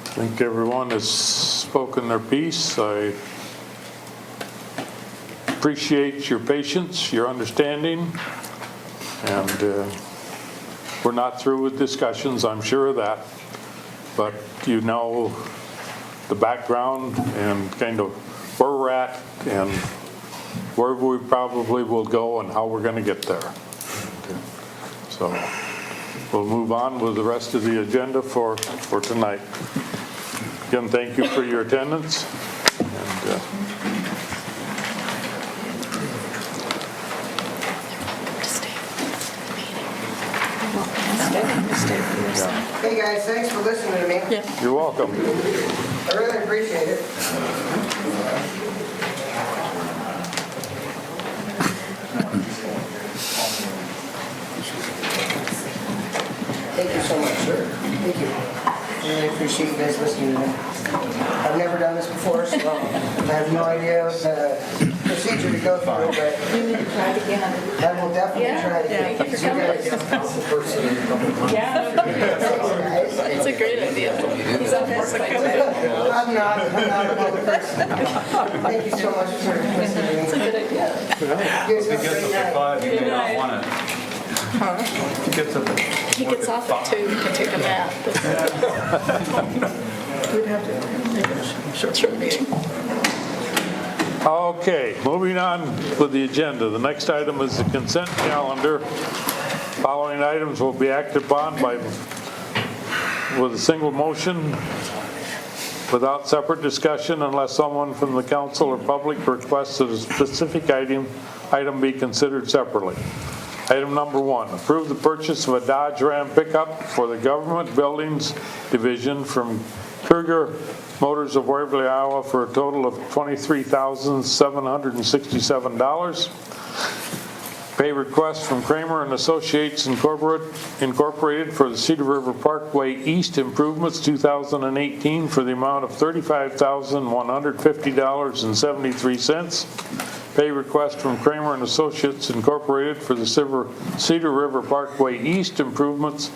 I think everyone has spoken their piece. I appreciate your patience, your understanding, and we're not through with discussions, I'm sure of that. But you know the background and kind of where we're at and where we probably will go and how we're going to get there. Okay. So we'll move on with the rest of the agenda for tonight. Again, thank you for your attendance. And, Hey guys, thanks for listening to me. Yeah. you're welcome. I really appreciate it. Thank you so much, sir. Thank you. I really appreciate you guys listening to me. I've never done this before, so I have no idea the procedure to go through, but I will definitely try to get Thank you for coming. Yeah. It's a great idea. He's on his side. I'm not a public person. Thank you so much for listening to me. It's a good idea. You guys have a great night. You may not want to. He gets off at 2 to take a nap. We'd have to make a short meeting. Okay, moving on with the agenda. The next item is the consent calendar. Following items will be acted upon with a single motion without separate discussion unless someone from the council or public requests that a specific item be considered separately. Item number 1, approve the purchase of a Dodge Ram pickup for the Government Buildings Division from Kruger Motors of Waverly, Iowa for a total of $23,767. Pay request from Kramer and Associates Incorporated for the Cedar River Parkway East Improvements 2018 for the amount of $35,150.73. Pay request from Kramer and Associates Incorporated for the Cedar River Parkway East Improvements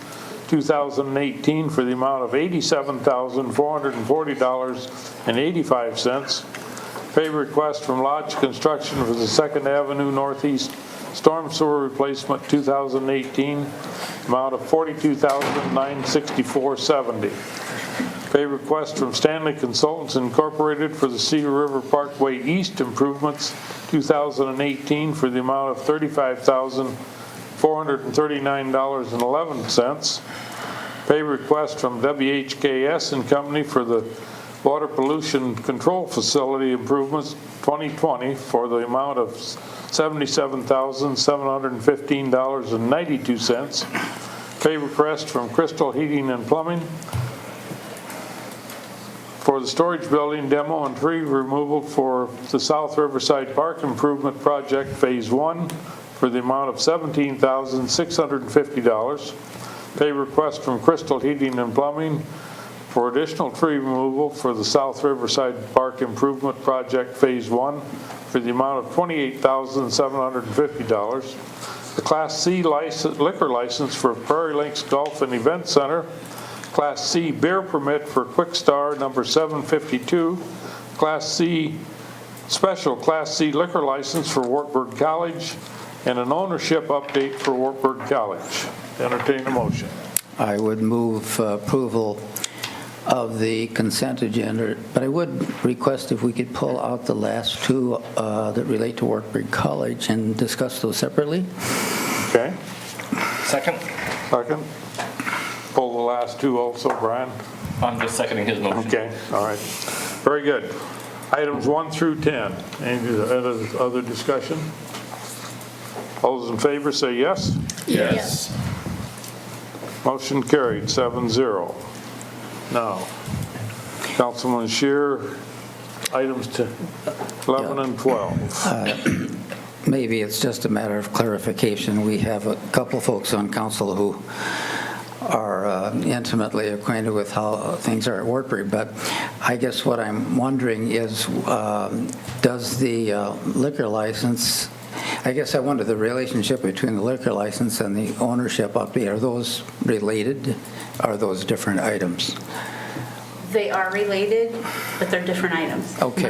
2018 for the amount of $87,440.85. Pay request from Lodge Construction for the 2nd Avenue Northeast Storm Sewer Replacement 2018, amount of $42,964.70. Pay request from Stanley Consultants Incorporated for the Cedar River Parkway East Improvements 2018 for the amount of $35,439.11. Pay request from WHKS and Company for the Water Pollution Control Facility Improvements 2020 for the amount of $77,715.92. Pay request from Crystal Heating and Plumbing for the storage building demo and tree removal for the South Riverside Park Improvement Project Phase 1 for the amount of $17,650. Pay request from Crystal Heating and Plumbing for additional tree removal for the South Riverside Park Improvement Project Phase 1 for the amount of $28,750. The Class C liquor license for Prairie Links Golf and Event Center. Class C beer permit for Quick Star number 752. Special Class C liquor license for Wartburg College. And an ownership update for Wartburg College. Entertain a motion. I would move approval of the consent agenda, but I would request if we could pull out the last two that relate to Wartburg College and discuss those separately. Okay. Second? Second. Pull the last two also, Brian. I'm just seconding his motion. Okay, all right. Very good. Items 1 through 10. Any other discussion? All those in favor say yes. Yes. Motion carried, 7-0. Now, Councilman Scheer, items to 11 and 12. Maybe it's just a matter of clarification. We have a couple folks on council who are intimately acquainted with how things are at Wartburg, but I guess what I'm wondering is, does the liquor license, I guess I wonder the relationship between the liquor license and the ownership update, are those related? Are those different items? They are related, but they're different items. Okay.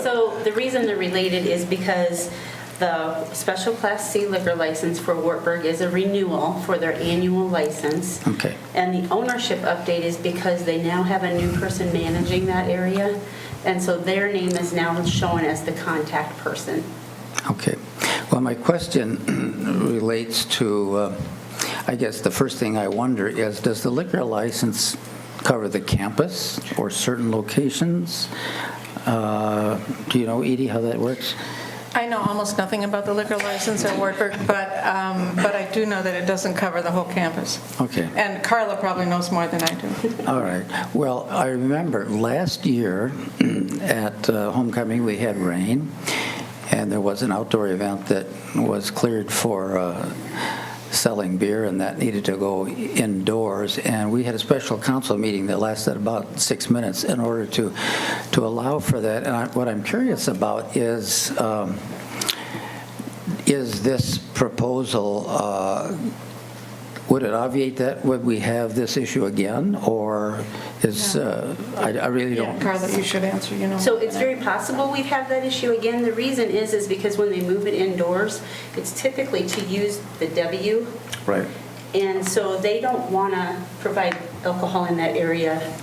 So the reason they're related is because The special class C liquor license for Wartburg is a renewal for their annual license. Okay. And the ownership update is because they now have a new person managing that area. And so their name is now shown as the contact person. Okay. Well, my question relates to, I guess the first thing I wonder is, does the liquor license cover the campus or certain locations? Do you know, Edie, how that works? I know almost nothing about the liquor license at Wartburg, but I do know that it doesn't cover the whole campus. Okay. And Carla probably knows more than I do. All right. Well, I remember last year at homecoming, we had rain, and there was an outdoor event that was cleared for selling beer, and that needed to go indoors. And we had a special council meeting that lasted about 6 minutes in order to allow for that. And what I'm curious about is this proposal, would it obviate that? Would we have this issue again? Or is, I really don't. Yeah, Carla, you should answer, you know. So it's very possible we'd have that issue again. The reason is because when they move it indoors, it's typically to use the W. Right. And so they don't want to provide alcohol in that area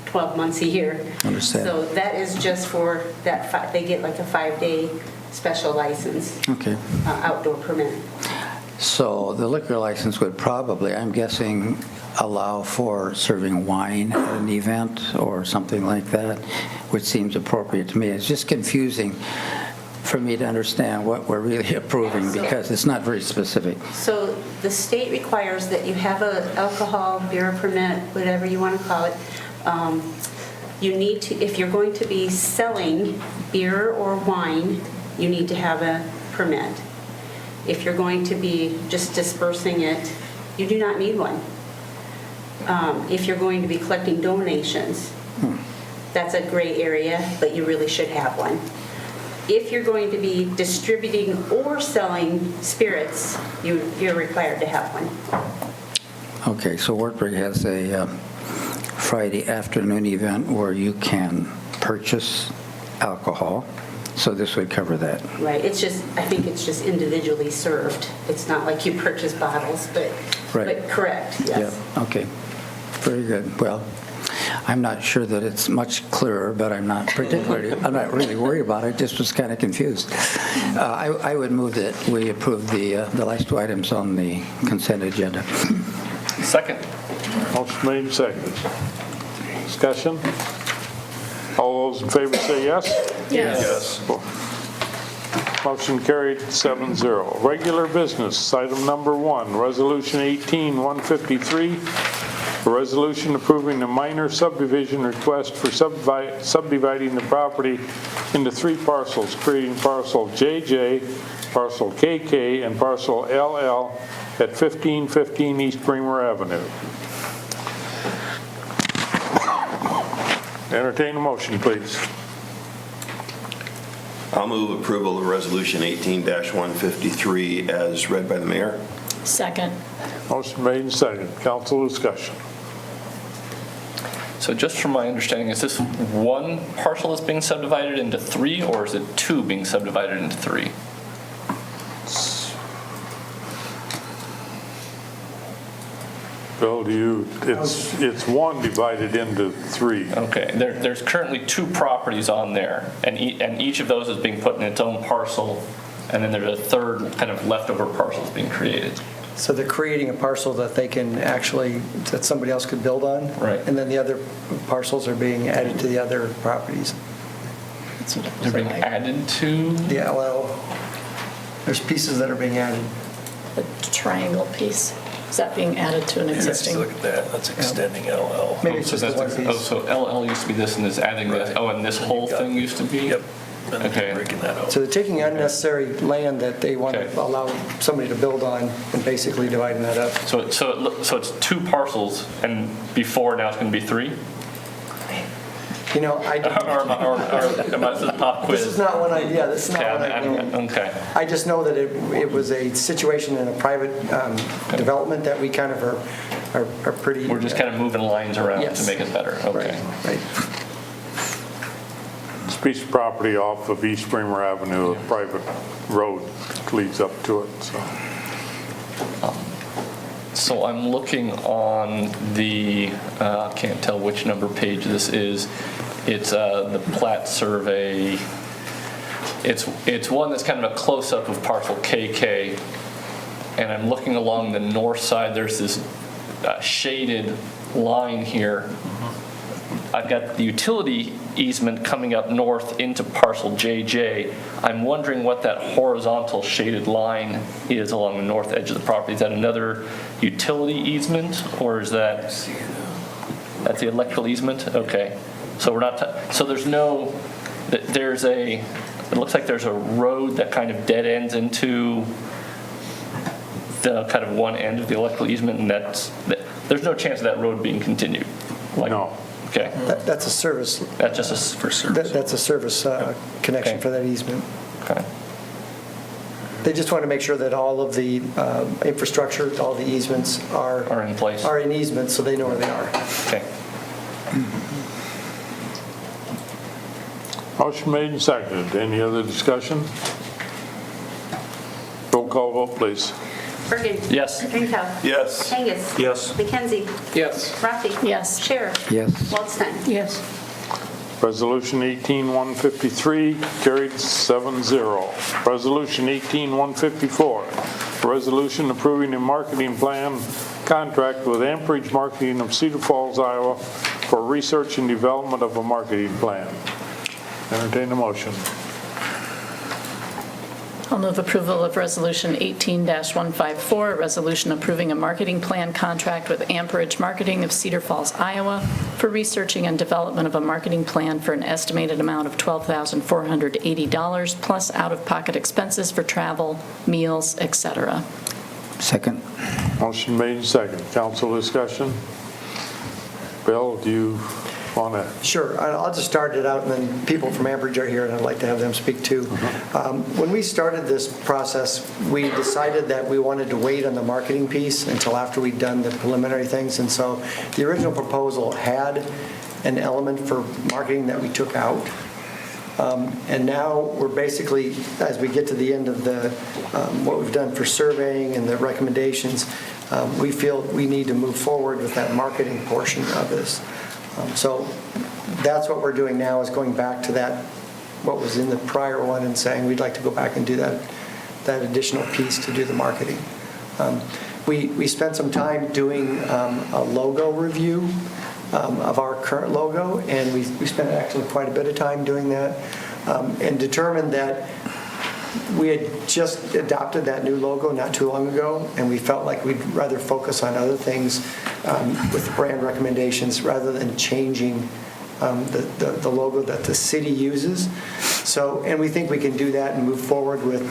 12 months a year. Understand. So that is just for that, they get like a 5-day special license, Okay. outdoor permit. So the liquor license would probably, I'm guessing, allow for serving wine at an event or something like that, which seems appropriate to me. It's just confusing for me to understand what we're really approving because it's not very specific. So the state requires that you have an alcohol, beer permit, whatever you want to call it. You need to, if you're going to be selling beer or wine, you need to have a permit. If you're going to be just dispersing it, you do not need one. If you're going to be collecting donations, that's a gray area, but you really should have one. If you're going to be distributing or selling spirits, you're required to have one. Okay, so Wartburg has a Friday afternoon event where you can purchase alcohol, so this would cover that. Right, it's just, I think it's just individually served. It's not like you purchase bottles, but correct, yes. Yeah, okay, very good. Well, I'm not sure that it's much clearer, but I'm not really worried about it, just was kind of confused. I would move that we approve the last two items on the consent agenda. Second. Motion made and seconded. Discussion? All those in favor say yes? Yes. Motion carried 7-0. Regular business, item number 1, Resolution 18-153, a resolution approving a minor subdivision request for subdividing the property into 3 parcels, creating parcel JJ, parcel KK, and parcel LL at 1515 East Bremer Avenue. Entertain a motion, please. I'll move approval of Resolution 18-153 as read by the mayor. Second. Motion made and seconded. Council discussion. So just from my understanding, is this one parcel that's being subdivided into 3, or is it 2 being subdivided into 3? Bill, it's 1 divided into 3. Okay, there's currently 2 properties on there, and each of those is being put in its own parcel, and then there's a third kind of leftover parcels being created. So they're creating a parcel that they can actually, that somebody else could build on? Right. And then the other parcels are being added to the other properties? They're being added to? The LL, there's pieces that are being added. The triangle piece, is that being added to an existing? Look at that, that's extending LL. Maybe it's just the one piece. So LL used to be this and is adding this. Oh, and this whole thing used to be? Yep. Okay. Breaking that out. So they're taking unnecessary land that they want to Okay. allow somebody to build on and basically dividing that up. So it's 2 parcels, and before now it's going to be 3? You know, I don't. This is a pop quiz. This is not one idea, this is not what I know. Okay. I just know that it was a situation in a private development that we kind of are pretty. We're just kind of moving lines around Yes. to make it better. Okay. Right. piece of property off of East Bremer Avenue, a private road leads up to it, so. So I'm looking on the, can't tell which number page this is. It's the plat survey. It's one that's kind of a close-up of parcel KK. And I'm looking along the north side. There's this shaded line here. I've got the utility easement coming up north into parcel JJ. I'm wondering what that horizontal shaded line is along the north edge of the property. Is that another utility easement, or is that's the electrical easement? Okay. So we're not, so there's no, there's a, it looks like there's a road that kind of dead ends into the kind of one end of the electrical easement, and there's no chance of that road being continued. No. Okay. That's a service. That's just a for service. That's a service connection for that easement. Okay. They just want to make sure that all of the infrastructure, all the easements are in place. Are in easements, so they know where they are. Okay. Motion made and seconded. Any other discussion? Roll call vote, please. Bergen. Yes. Drinkow. Yes. Kangas. Yes. McKenzie. Yes. Rafi. Yes. Sheriff. Yes. Waldstein. Yes. Resolution 18-153 carried 7-0. Resolution 18-154, resolution approving a marketing plan contract with Amperage Marketing of Cedar Falls, Iowa for research and development of a marketing plan. Entertain a motion. I'll move approval of Resolution 18-154, a resolution approving a marketing plan contract with Amperage Marketing of Cedar Falls, Iowa for researching and development of a marketing plan for an estimated amount of $12,480 plus out-of-pocket expenses for travel, meals, etc. Second. Motion made and seconded. Council discussion. Bill, do you want to? Sure. I'll just start it out, and then people from Amperage are here, and I'd like to have them speak too. When we started this process, we decided that we wanted to wait on the marketing piece until after we'd done the preliminary things, and so the original proposal had an element for marketing that we took out. And now we're basically, as we get to the end of the what we've done for surveying and the recommendations, we feel we need to move forward with that marketing portion of this. So that's what we're doing now, is going back to that, what was in the prior one, and saying we'd like to go back and do that additional piece to do the marketing. We spent some time doing a logo review of our current logo, and we spent actually quite a bit of time doing that, and determined that we had just adopted that new logo not too long ago, and we felt like we'd rather focus on other things with brand recommendations rather than changing the logo that the city uses. So, and we think we can do that and move forward with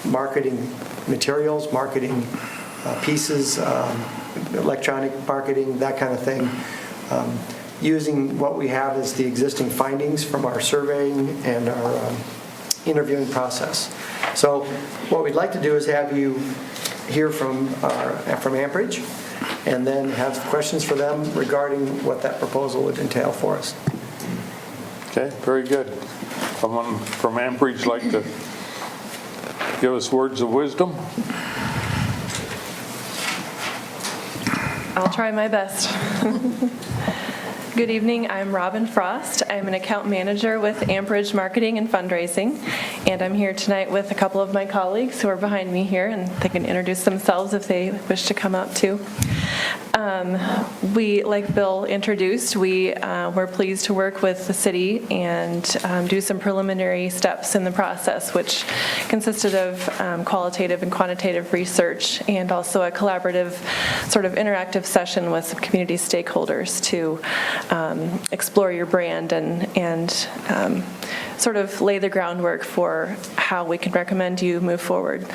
marketing materials, marketing pieces, electronic marketing, that kind of thing, using what we have as the existing findings from our surveying and our interviewing process. So what we'd like to do is have you hear from Amperage, and then have questions for them regarding what that proposal would entail for us. Okay, very good. Someone from Amperage like to give us words of wisdom? I'll try my best. Good evening, I'm Robin Frost. I'm an account manager with Amperage Marketing and Fundraising, and I'm here tonight with a couple of my colleagues who are behind me here, and they can introduce themselves if they wish to come up too. We, like Bill introduced, we're pleased to work with the city and do some preliminary steps in the process, which consisted of qualitative and quantitative research, and also a collaborative sort of interactive session with some community stakeholders to explore your brand and sort of lay the groundwork for how we can recommend you move forward.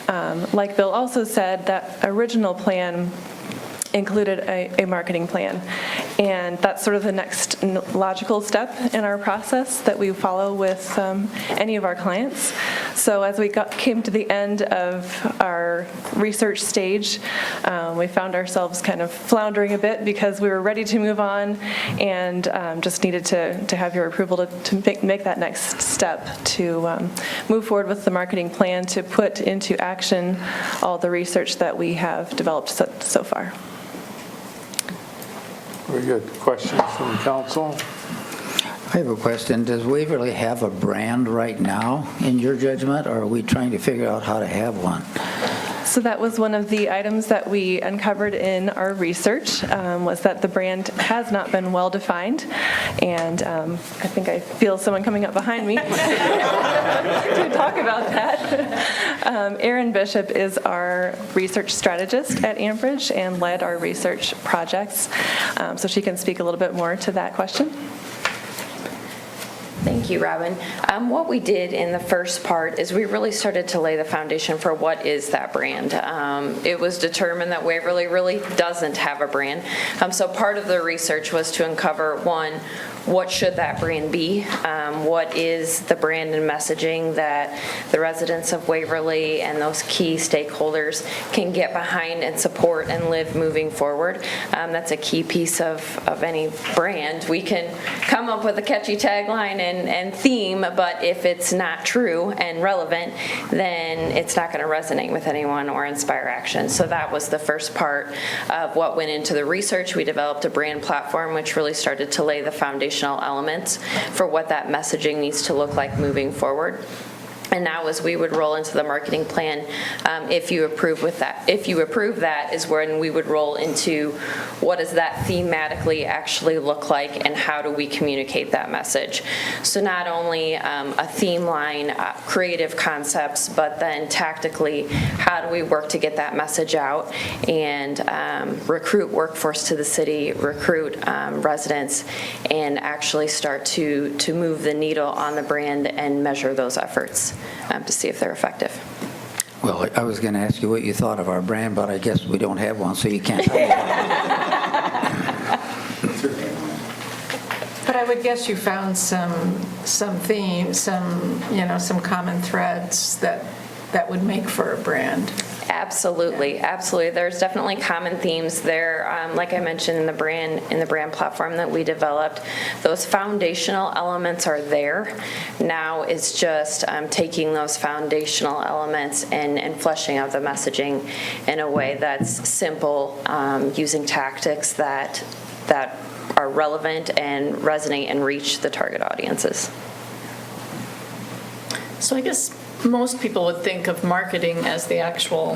Like Bill also said, that original plan included a marketing plan, and that's sort of the next logical step in our process that we follow with any of our clients. So as we came to the end of our research stage, we found ourselves kind of floundering a bit because we were ready to move on and just needed to have your approval to make that next step to move forward with the marketing plan to put into action all the research that we have developed so far. Very good. Questions from council? I have a question. Does Waverly have a brand right now, in your judgment, or are we trying to figure out how to have one? So that was one of the items that we uncovered in our research, was that the brand has not been well-defined. And I think I feel someone coming up behind me to talk about that. Erin Bishop is our research strategist at Ambridge and led our research projects. So she can speak a little bit more to that question. Thank you, Robin. What we did in the first part is we really started to lay the foundation for what is that brand. It was determined that Waverly really doesn't have a brand. So part of the research was to uncover, one, what should that brand be? What is the brand and messaging that the residents of Waverly and those key stakeholders can get behind and support and live moving forward? That's a key piece of any brand. We can come up with a catchy tagline and theme, but if it's not true and relevant, then it's not going to resonate with anyone or inspire action. So that was the first part of what went into the research. We developed a brand platform, which really started to lay the foundational elements for what that messaging needs to look like moving forward. And now as we would roll into the marketing plan, if you approve that is when we would roll into what does that thematically actually look like and how do we communicate that message. So not only a theme line, creative concepts, but then tactically, how do we work to get that message out and recruit workforce to the city, recruit residents, and actually start to move the needle on the brand and measure those efforts. To see if they're effective. Well, I was going to ask you what you thought of our brand, but I guess we don't have one, so you can't. But I would guess you found some themes, some common threads that would make for a brand. Absolutely, absolutely. There's definitely common themes there. Like I mentioned in the brand platform that we developed, those foundational elements are there. Now it's just taking those foundational elements and fleshing out the messaging in a way that's simple, using tactics that are relevant and resonate and reach the target audiences. So I guess most people would think of marketing as the actual,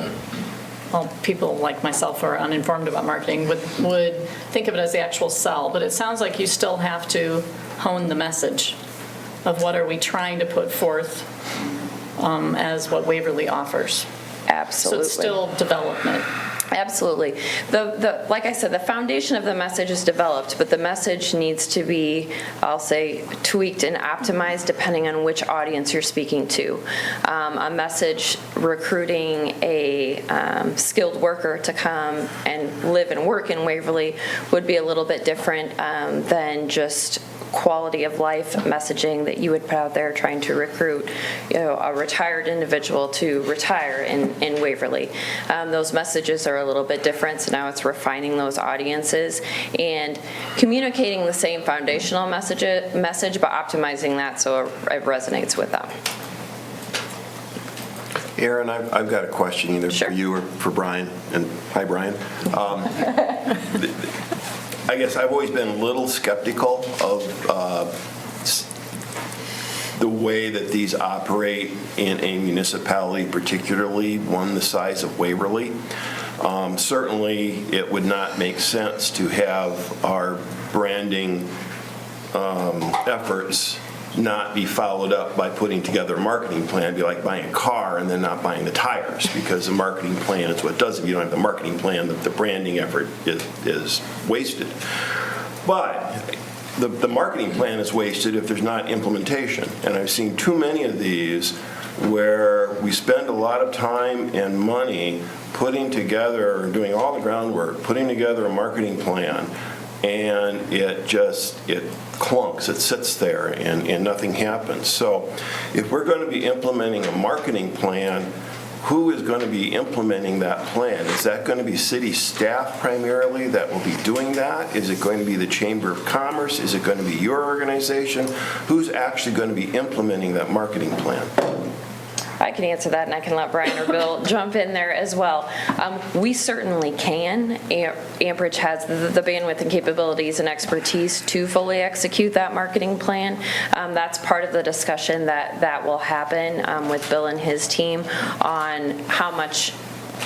well, people like myself who are uninformed about marketing would think of it as the actual sell, but it sounds like you still have to hone the message of what are we trying to put forth as what Waverly offers. Absolutely. So it's still development. Absolutely. Like I said, the foundation of the message is developed, but the message needs to be, I'll say, tweaked and optimized depending on which audience you're speaking to. A message recruiting a skilled worker to come and live and work in Waverly would be a little bit different than just quality of life messaging that you would put out there trying to recruit a retired individual to retire in Waverly. Those messages are a little bit different, so now it's refining those audiences and communicating the same foundational message but optimizing that so it resonates with them. Aaron, I've got a question either for you or for Brian. And hi, Brian. I guess I've always been a little skeptical of the way that these operate in a municipality, particularly one the size of Waverly. Certainly, it would not make sense to have our branding efforts not be followed up by putting together a marketing plan. It'd be like buying a car and then not buying the tires, because the marketing plan is what does it. If you don't have the marketing plan, the branding effort is wasted. But the marketing plan is wasted if there's not implementation. And I've seen too many of these where we spend a lot of time and money putting together, doing all the groundwork, putting together a marketing plan, and it clunks, it sits there, and nothing happens. So if we're going to be implementing a marketing plan, who is going to be implementing that plan? Is that going to be city staff primarily that will be doing that? Is it going to be the Chamber of Commerce? Is it going to be your organization? Who's actually going to be implementing that marketing plan? I can answer that, and I can let Brian or Bill jump in there as well. We certainly can. Amperage has the bandwidth and capabilities and expertise to fully execute that marketing plan. That's part of the discussion that will happen with Bill and his team on how much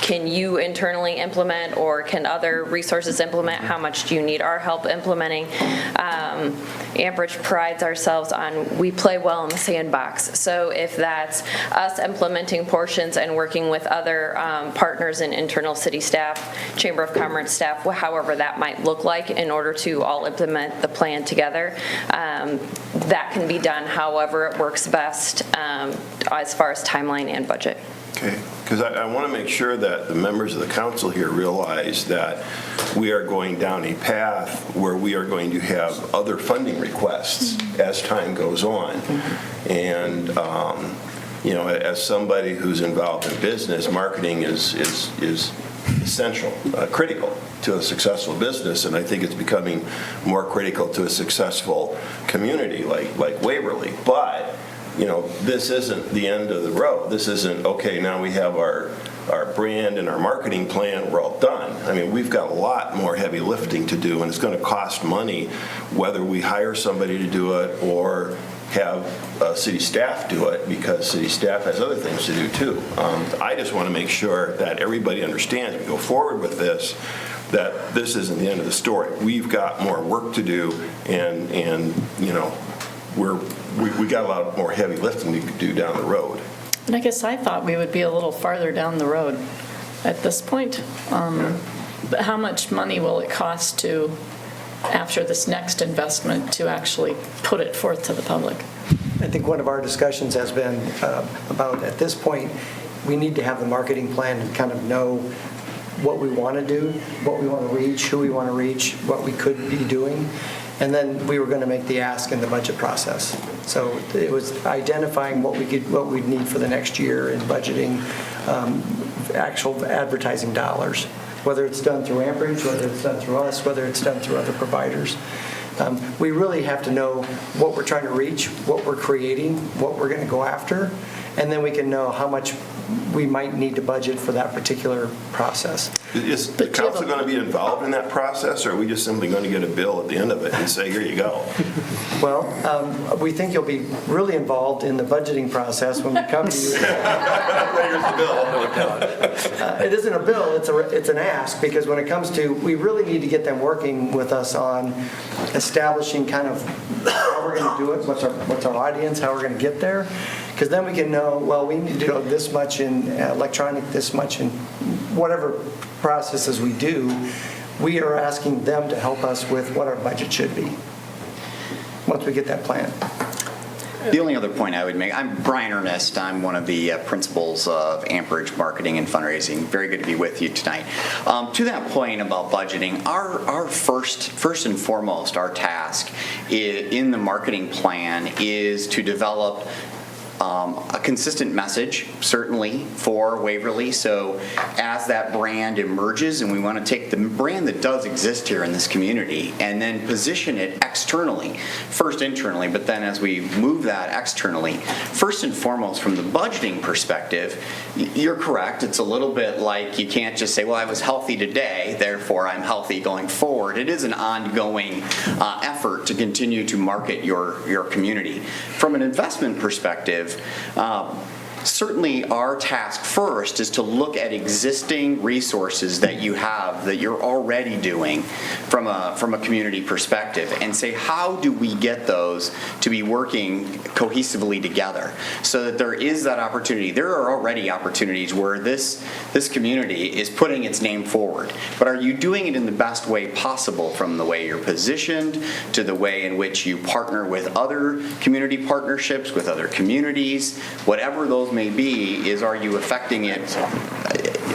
can you internally implement, or can other resources implement? How much do you need our help implementing? Amperage prides ourselves on, we play well in the sandbox. So if that's us implementing portions and working with other partners and internal city staff, Chamber of Commerce staff, however that might look like in order to all implement the plan together, that can be done however it works best as far as timeline and budget. Okay, because I want to make sure that the members of the council here realize that we are going down a path where we are going to have other funding requests as time goes on. And, as somebody who's involved in business, marketing is essential, critical to a successful business, and I think it's becoming more critical to a successful community like Waverly. But this isn't the end of the road. This isn't, okay, now we have our brand and our marketing plan, we're all done. I mean, we've got a lot more heavy lifting to do, and it's going to cost money whether we hire somebody to do it or have city staff do it, because city staff has other things to do too. I just want to make sure that everybody understands, we go forward with this, that this isn't the end of the story. We've got more work to do, and we got a lot more heavy lifting to do down the road. And I guess I thought we would be a little farther down the road at this point. But how much money will it cost to, after this next investment, to actually put it forth to the public? I think one of our discussions has been about, at this point, we need to have the marketing plan and kind of know what we want to do, what we want to reach, who we want to reach, what we could be doing. And then we were going to make the ask in the budget process. So it was identifying what we'd need for the next year in budgeting actual advertising dollars, whether it's done through Amperage, whether it's done through us, whether it's done through other providers. We really have to know what we're trying to reach, what we're creating, what we're going to go after, and then we can know how much we might need to budget for that particular process. Is the council going to be involved in that process, or are we just simply going to get a bill at the end of it and say, here you go? Well, we think you'll be really involved in the budgeting process when we come to you. Here's the bill. It isn't a bill, it's an ask, because when it comes to, we really need to get them working with us on establishing kind of how we're going to do it, what's our audience, how we're going to get there. Because then we can know, well, we need to do this much in electronic, this much in whatever processes we do. We are asking them to help us with what our budget should be once we get that plan. The only other point I would make, I'm Brian Ernest. I'm one of the principals of Amperage Marketing and Fundraising. Very good to be with you tonight. To that point about budgeting, our first and foremost, our task in the marketing plan is to develop a consistent message, certainly, for Waverly. So as that brand emerges, and we want to take the brand that does exist here in this community and then position it externally, first internally, but then as we move that externally, first and foremost from the budgeting perspective, you're correct. It's a little bit like you can't just say, well, I was healthy today, therefore I'm healthy going forward. It is an ongoing effort to continue to market your community. From an investment perspective, certainly our task first is to look at existing resources that you have, that you're already doing from a community perspective, and say, how do we get those to be working cohesively together so that there is that opportunity. There are already opportunities where this community is putting its name forward, but are you doing it in the best way possible, from the way you're positioned to the way in which you partner with other community partnerships, with other communities, whatever those may be, are you affecting it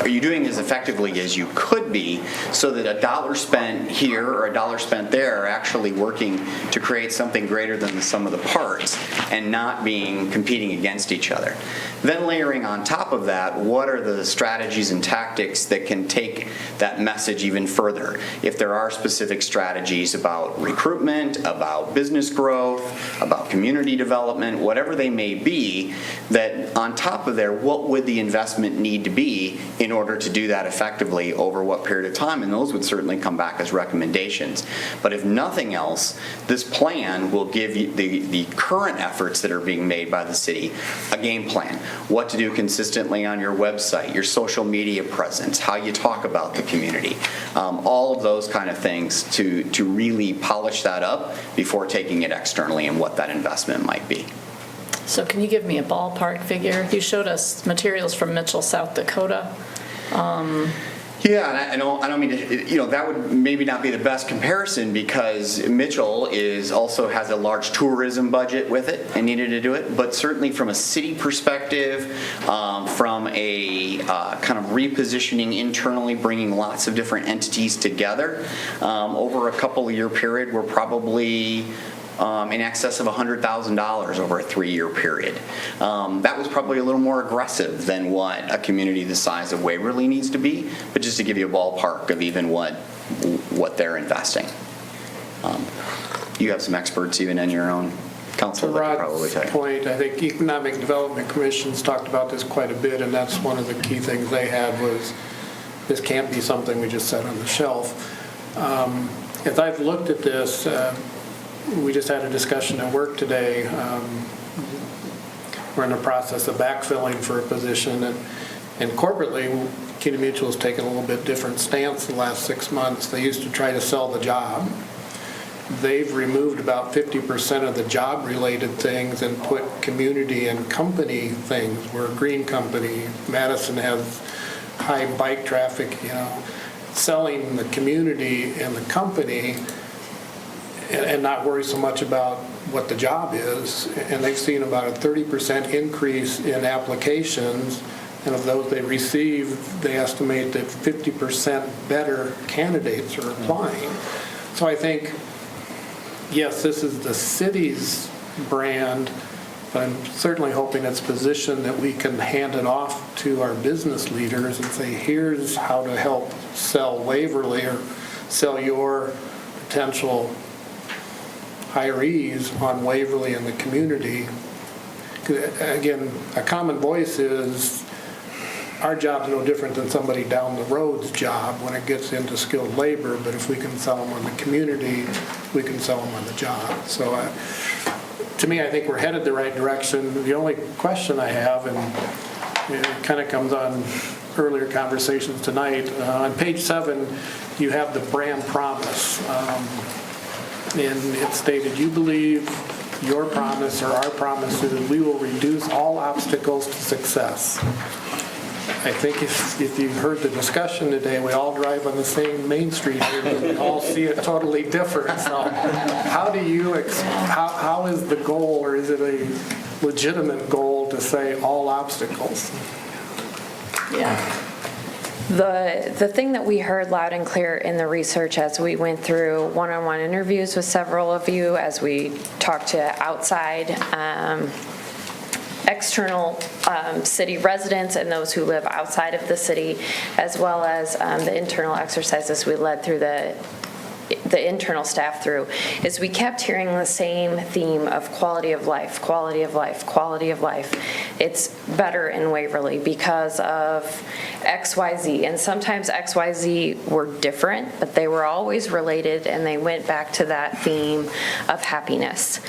are you doing as effectively as you could be so that a dollar spent here or a dollar spent there are actually working to create something greater than the sum of the parts and not being competing against each other. Then layering on top of that, what are the strategies and tactics that can take that message even further? If there are specific strategies about recruitment, about business growth, about community development, whatever they may be, that on top of there, what would the investment need to be in order to do that effectively over what period of time? And those would certainly come back as recommendations. But if nothing else, this plan will give you the current efforts that are being made by the city a game plan. What to do consistently on your website, your social media presence, how you talk about the community, all of those kind of things to really polish that up before taking it externally and what that investment might be. So can you give me a ballpark figure? You showed us materials from Mitchell, South Dakota. Yeah, and I don't mean to, that would maybe not be the best comparison because Mitchell also has a large tourism budget with it and needed to do it, but certainly from a city perspective, from a kind of repositioning internally, bringing lots of different entities together, over a couple of year period, we're probably in excess of $100,000 over a 3-year period. That was probably a little more aggressive than what a community the size of Waverly needs to be, but just to give you a ballpark of even what they're investing. You have some experts even in your own council that could probably tell you. To Rod's point, I think Economic Development Commission's talked about this quite a bit, and that's one of the key things they had was this can't be something we just set on the shelf. As I've looked at this, we just had a discussion at work today. We're in the process of backfilling for a position, and corporately, Keene Mutual has taken a little bit different stance the last 6 months. They used to try to sell the job. They've removed about 50% of the job-related things and put community and company things. We're a green company. Madison has high bike traffic, selling the community and the company and not worry so much about what the job is. And they've seen about a 30% increase in applications, and of those they receive, they estimate that 50% better candidates are applying. So I think, yes, this is the city's brand, but I'm certainly hoping it's positioned that we can hand it off to our business leaders and say, here's how to help sell Waverly or sell your potential hirees on Waverly and the community. Again, a common voice is our job's no different than somebody down the road's job when it gets into skilled labor, but if we can sell them on the community, we can sell them on the job. So to me, I think we're headed the right direction. The only question I have, and it kind of comes on earlier conversations tonight, on page 7, you have the brand promise. And it stated, you believe your promise or our promise is we will reduce all obstacles to success. I think if you've heard the discussion today, we all drive on the same main street here, but we all see it totally different. So how is the goal, or is it a legitimate goal to say all obstacles? Yeah. The thing that we heard loud and clear in the research as we went through one-on-one interviews with several of you, as we talked to outside external city residents and those who live outside of the city, as well as the internal exercises we led through the internal staff through, is we kept hearing the same theme of quality of life, quality of life, quality of life. It's better in Waverly because of XYZ, and sometimes XYZ were different, but they were always related, and they went back to that theme of happiness,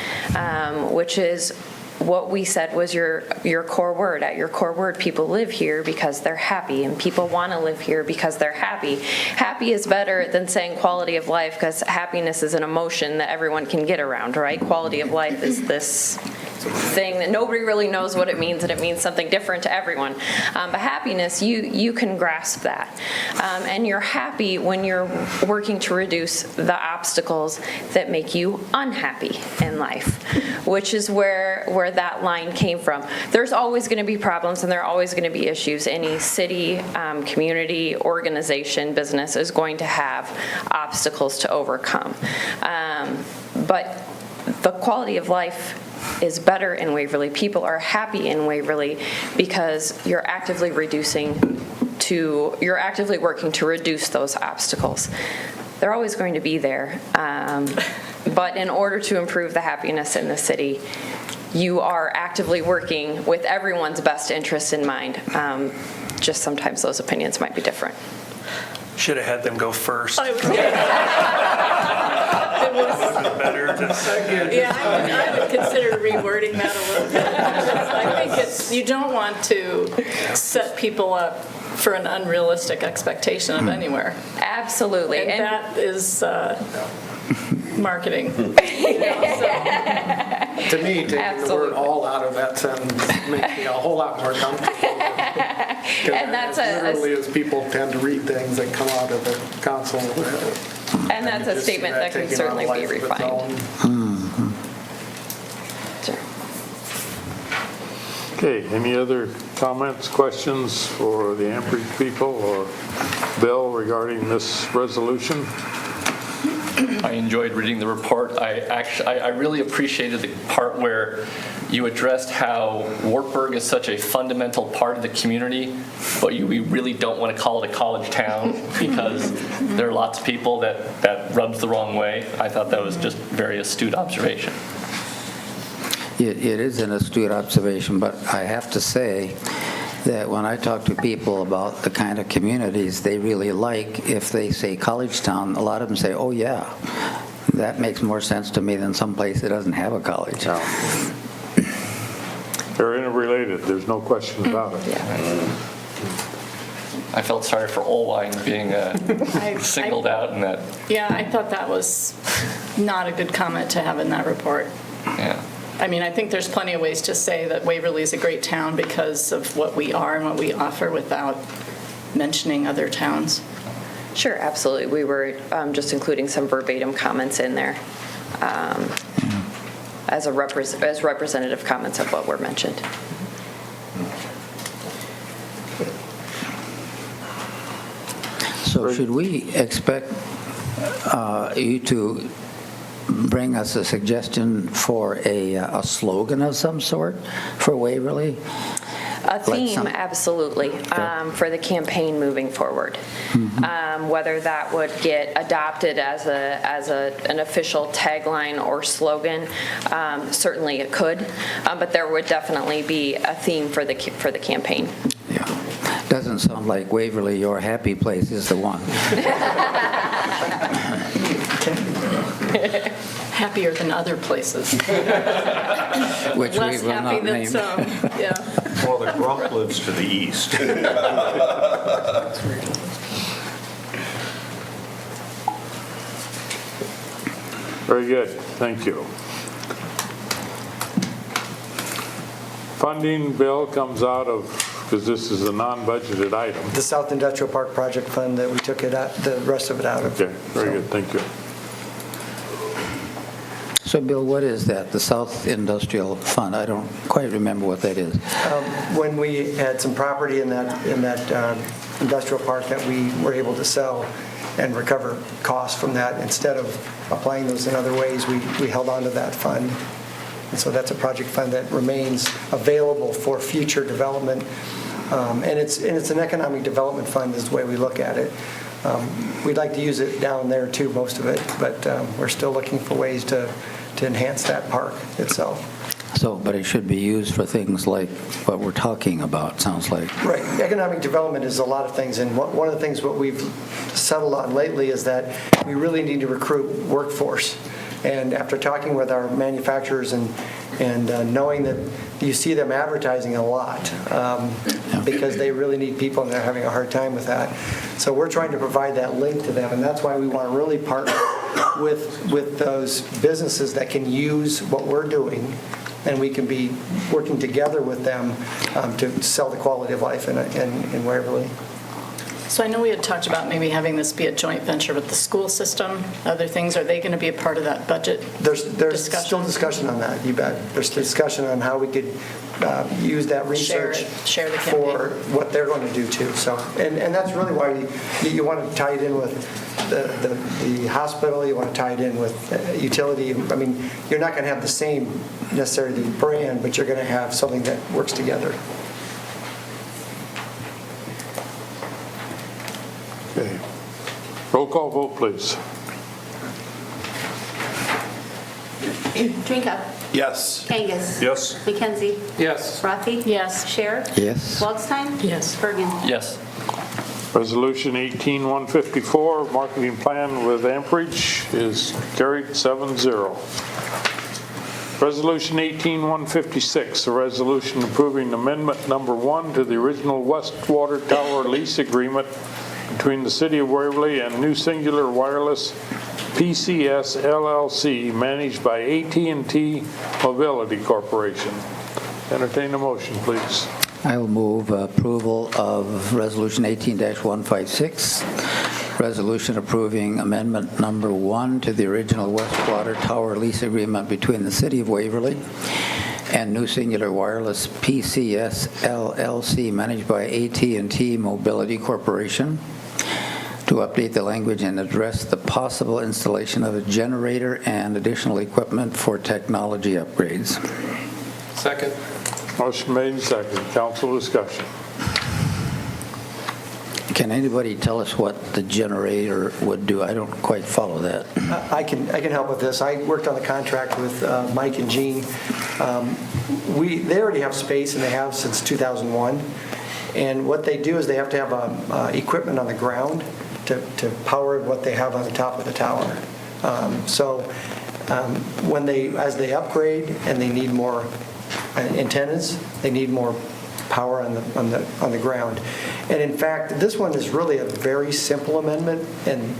which is what we said was your core word. At your core word, people live here because they're happy, and people want to live here because they're happy. Happy is better than saying quality of life, because happiness is an emotion that everyone can get around, right? Quality of life is this thing that nobody really knows what it means, and it means something different to everyone. But happiness, you can grasp that. And you're happy when you're working to reduce the obstacles that make you unhappy in life, which is where that line came from. There's always going to be problems, and there are always going to be issues. Any city, community, organization, business is going to have obstacles to overcome. But the quality of life is better in Waverly. People are happy in Waverly because you're actively working to reduce those obstacles. They're always going to be there. But in order to improve the happiness in the city, you are actively working with everyone's best interest in mind. Just sometimes those opinions might be different. Should have had them go first. It was better to second. Yeah, I would consider rewording that a little bit. I think you don't want to set people up for an unrealistic expectation of anywhere. Absolutely. And that is marketing. To me, taking the word "all" out of that sentence makes me a whole lot more comfortable. And that's literally as people tend to read things that come out of the council. And that's a statement that can certainly be refined. Okay, any other comments, questions for the Amperage people or Bill regarding this resolution? I enjoyed reading the report. I really appreciated the part where you addressed how Wartburg is such a fundamental part of the community, but we really don't want to call it a college town because there are lots of people that rubs the wrong way. I thought that was just very astute observation. It is an astute observation, but I have to say that when I talk to people about the kind of communities they really like, if they say college town, a lot of them say, oh yeah, that makes more sense to me than someplace that doesn't have a college. They're interrelated, there's no question about it. I felt sorry for Olwine being singled out in that. Yeah, I thought that was not a good comment to have in that report. Yeah. I mean, I think there's plenty of ways to say that Waverly is a great town because of what we are and what we offer without mentioning other towns. Sure, absolutely. We were just including some verbatim comments in there as representative comments of what were mentioned. So should we expect you to bring us a suggestion for a slogan of some sort for Waverly? A theme, absolutely, for the campaign moving forward. Whether that would get adopted as an official tagline or slogan, certainly it could, but there would definitely be a theme for the campaign. Doesn't sound like Waverly, your happy place, is the one. Happier than other places. Which less we will happy not than name. some. Yeah. Well, the grump lives to the east. Very good, thank you. Funding bill comes out of, because this is a non-budgeted item. The South Industrial Park Project Fund that we took the rest of it out of. Okay, very good, thank you. So, Bill, what is that, the South Industrial Fund? I don't quite remember what that is. When we had some property in that industrial park that we were able to sell and recover costs from that, instead of applying those in other ways, we held on to that fund. And so that's a project fund that remains available for future development. And it's an economic development fund is the way we look at it. We'd like to use it down there too, most of it, but we're still looking for ways to enhance that park itself. So, but it should be used for things like what we're talking about, sounds like. Right. Economic development is a lot of things, and one of the things what we've settled on lately is that we really need to recruit workforce. And after talking with our manufacturers and knowing that you see them advertising a lot because they really need people and they're having a hard time with that. So we're trying to provide that link to them, and that's why we want to really partner with those businesses that can use what we're doing and we can be working together with them to sell the quality of life in Waverly. So I know we had talked about maybe having this be a joint venture with the school system, other things. Are they going to be a part of that budget There's discussion? still discussion on that, you bet. There's discussion on how we could use that research Share the for what they're going to do too. So, and that's really why you want to tie it in with the hospital, you want to tie it in with utility. I mean, you're not going to have the same necessarily brand, but you're going to have something that works together. Okay. Roll call vote, please. Drinkup. Yes. Kangas. Yes. McKenzie. Yes. Rothy. Yes. Sher. Yes. Waldstein. Yes. Bergen. Yes. Resolution 18154, marketing plan with Amperage, is carried 7-0. Resolution 18156, a resolution approving amendment number 1 to the original West Water Tower lease agreement between the City of Waverly and New Singular Wireless PCS LLC, managed by AT&T Mobility Corporation. Entertain a motion, please. I will move approval of Resolution 18-156, resolution approving amendment number 1 to the original West Water Tower lease agreement between the City of Waverly and New Singular Wireless PCS LLC, managed by AT&T Mobility Corporation, to update the language and address the possible installation of a generator and additional equipment for technology upgrades. Second. Motion made and seconded. Council discussion. Can anybody tell us what the generator would do? I don't quite follow that. I can help with this. I worked on the contract with Mike and Jean. They already have space, and they have since 2001. And what they do is they have to have equipment on the ground to power what they have on the top of the tower. As they upgrade and they need more antennas, they need more power on the ground. And in fact, this one is really a very simple amendment, and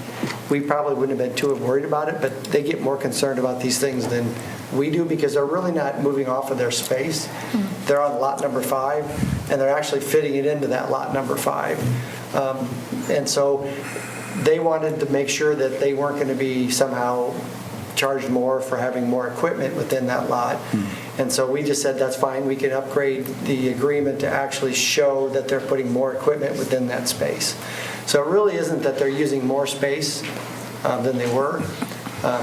we probably wouldn't have been too worried about it, but they get more concerned about these things than we do because they're really not moving off of their space. They're on lot number 5, and they're actually fitting it into that lot number 5. And so they wanted to make sure that they weren't going to be somehow charged more for having more equipment within that lot. And so we just said, that's fine, we can upgrade the agreement to actually show that they're putting more equipment within that space. So it really isn't that they're using more space than they were.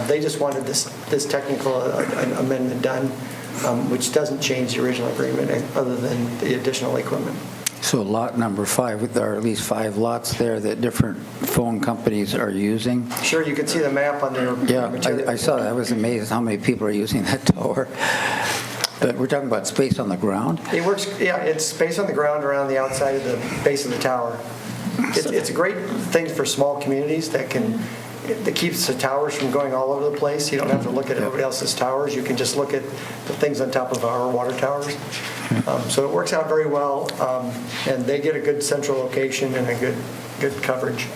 They just wanted this technical amendment done, which doesn't change the original agreement other than the additional equipment. So lot number 5, there are at least 5 lots there that different phone companies are using. Sure, you can see the map on their Yeah, I saw that. I was amazed how many people are using that tower. But we're talking about space on the ground? It works, yeah, it's space on the ground around the outside of the base of the tower. It's a great thing for small communities that keeps the towers from going all over the place. You don't have to look at everybody else's towers. You can just look at the things on top of our water towers. So it works out very well, and they get a good central location and a good coverage.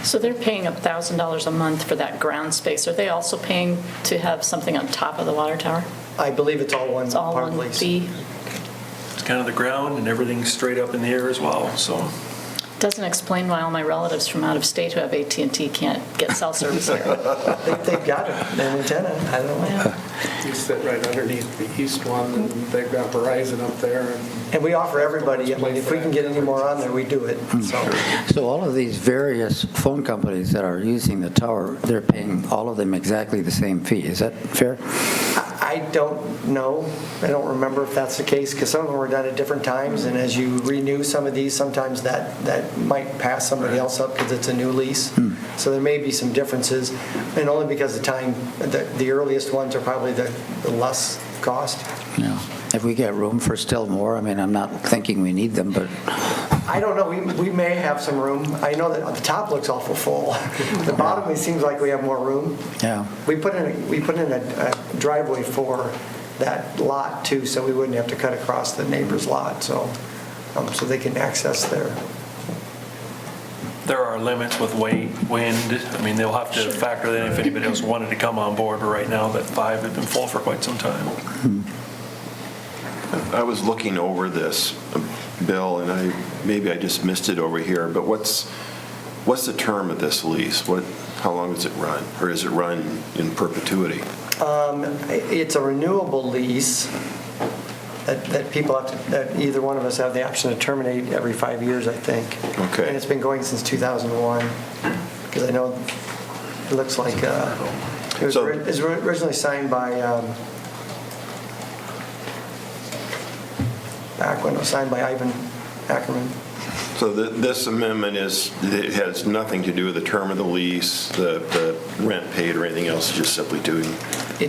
So they're paying $1,000 a month for that ground space. Are they also paying to have something on top of the water tower? I believe it's all one It's all part one lease. fee. It's kind of the ground and everything's straight up in the air as well, so. Doesn't explain why all my relatives from out of state who have AT&T can't get cell service here. They've got an antenna. I don't know. You sit right underneath the east one, and they've got Verizon up there. And we offer everybody, I mean, if we can get any more on there, we do it. So all of these various phone companies that are using the tower, they're paying all of them exactly the same fee. Is that fair? I don't know. I don't remember if that's the case, because some of them were done at different times, and as you renew some of these, sometimes that might pass somebody else up because it's a new lease. So there may be some differences, and only because the earliest ones are probably the less cost. Yeah. If we get room for still more, I mean, I'm not thinking we need them, but I don't know. We may have some room. I know that the top looks awful full. The bottom, it seems like we have more room. yeah. We put in a driveway for that lot too, so we wouldn't have to cut across the neighbor's lot, so they can access there. There are limits with weight, wind. I mean, they'll have to factor that in if anybody else wanted to come on board, but right now that 5 have been full for quite some time. I was looking over this, Bill, and maybe I just missed it over here, but what's the term of this lease? How long does it run? Or is it run in perpetuity? It's a renewable lease that people have to, that either one of us have the option to terminate every 5 years, I think. Okay. And it's been going since 2001, because I know it looks like it was originally signed by, back when it was signed by Ivan Ackerman. So this amendment it has nothing to do with the term of the lease, the rent paid or anything else, just simply to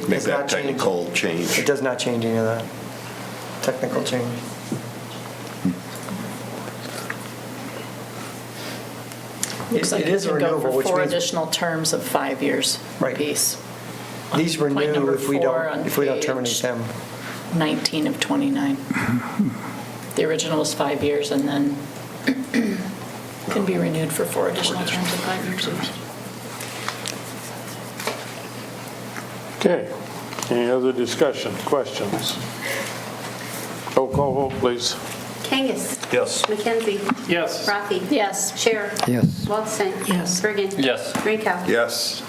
make that technical change. It does not change any of that technical change. Looks like it is you can go renewable, for which 4 means additional terms of 5 years apiece. These Point renew number if we 4 on don't terminate page them. 19 of 29. The original is 5 years and then can be renewed for 4 additional terms of 5 years each. Okay. Any other discussion, questions? Roll call vote, please. Kangas. Yes. McKenzie. Yes. Rafi. Yes. Scher. Yes. Waldstein. Yes. Bergen. Yes. Drinkow. Yes.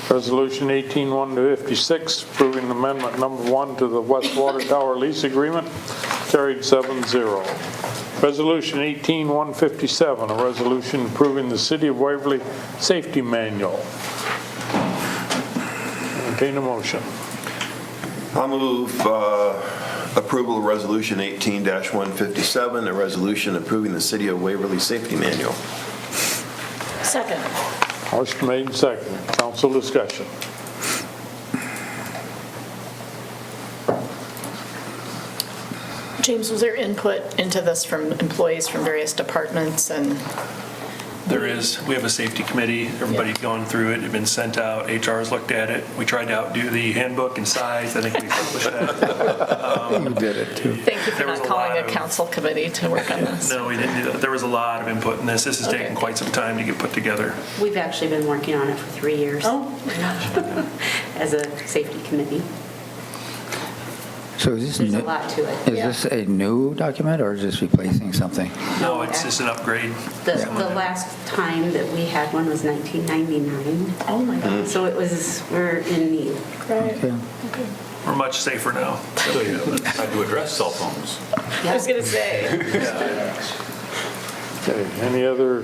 Resolution 18-156, approving amendment number 1 to the West Water Tower lease agreement, carried 7-0. Resolution 18-157, a resolution approving the City of Waverly Safety Manual. Entertain a motion. I'll move approval of Resolution 18-157, a resolution approving the City of Waverly Safety Manual. Second. Motion made and seconded. Council discussion. James, was there input into this from employees from various departments and? There is. We have a safety committee. Everybody's gone through it. It's been sent out. HR's looked at it. We tried to outdo the handbook in size. I think we accomplished that. You did it too. Thank you for not calling a council committee to work on this. No, we didn't do that. There was a lot of input in this. This has taken quite some time to get put together. We've actually been working on it for 3 years. Oh. As a safety committee. So is this There's new? a lot to it. Is this a new document or is this replacing something? No, it's just an upgrade. The last time that we had one was 1999. Oh my God. So we're in need. Right. Okay. We're much safer now. So you had to address cell phones. I was going to say. Okay. Any other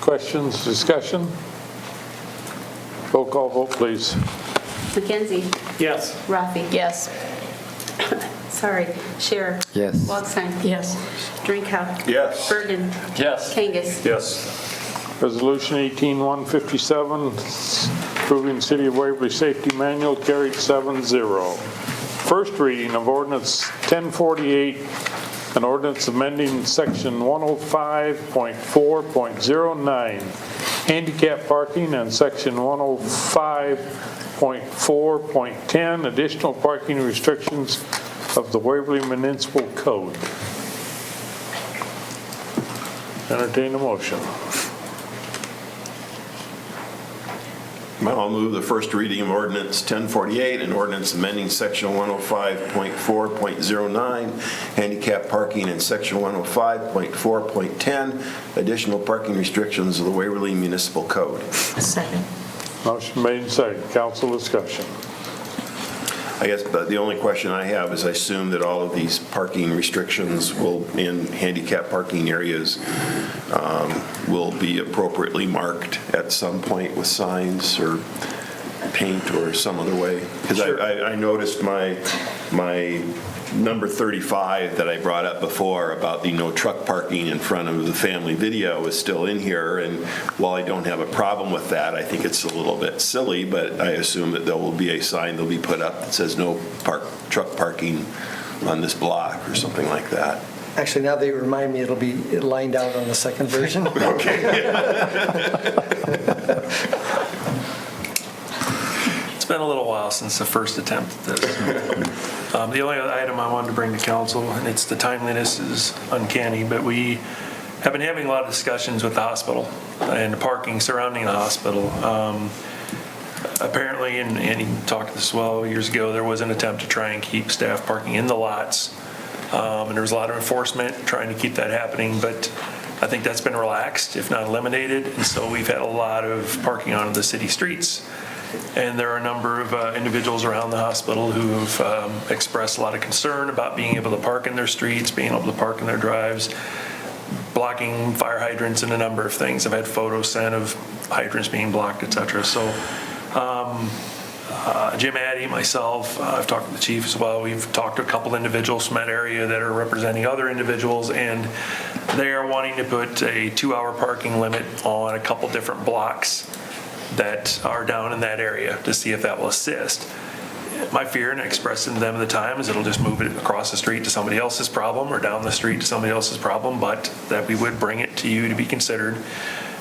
questions, discussion? Roll call vote, please. McKenzie. Yes. Rafi. Yes. Sorry. Scher. Yes. Waldstein. Yes. Drinkow. Yes. Bergen. Yes. Kangas. Yes. Resolution 18-157, approving City of Waverly Safety Manual, carried 7-0. First reading of ordinance 1048, an ordinance amending section 105.4.09, handicap parking, and section 105.4.10, additional parking restrictions of the Waverly Municipal Code. Entertain a motion. I'll move the first reading of ordinance 1048, an ordinance amending section 105.4.09, handicap parking, and section 105.4.10, additional parking restrictions of the Waverly Municipal Code. Second. Motion made and seconded. Council discussion. I guess the only question I have is I assume that all of these parking restrictions will, in handicap parking areas, will be appropriately marked at some point with signs or paint or some other way. Because I noticed my number 35 that I brought up before about the no truck parking in front of the family video is still in here. And while I don't have a problem with that, I think it's a little bit silly, but I assume that there will be a sign that'll be put up that says no truck parking on this block or something like that. Actually, now that you remind me, it'll be lined out on the second version. Okay. It's been a little while since the first attempt at this. The only other item I wanted to bring to council, and it's the timeliness is uncanny, but we have been having a lot of discussions with the hospital and the parking surrounding the hospital. apparently, and Andy talked this well years ago, there was an attempt to try and keep staff parking in the lots. And there was a lot of enforcement trying to keep that happening, but I think that's been relaxed, if not eliminated. And so we've had a lot of parking on the city streets. And there are a number of individuals around the hospital who have expressed a lot of concern about being able to park in their streets, being able to park in their drives, blocking fire hydrants and a number of things. I've had photos sent of hydrants being blocked, et cetera. So Jim Addy, myself, I've talked to the chief as well. We've talked to a couple individuals from that area that are representing other individuals, and they are wanting to put a 2-hour parking limit on a couple different blocks that are down in that area to see if that will assist. My fear, and I expressed it to them at the time, is it'll just move it across the street to somebody else's problem or down the street to somebody else's problem, but that we would bring it to you to be considered.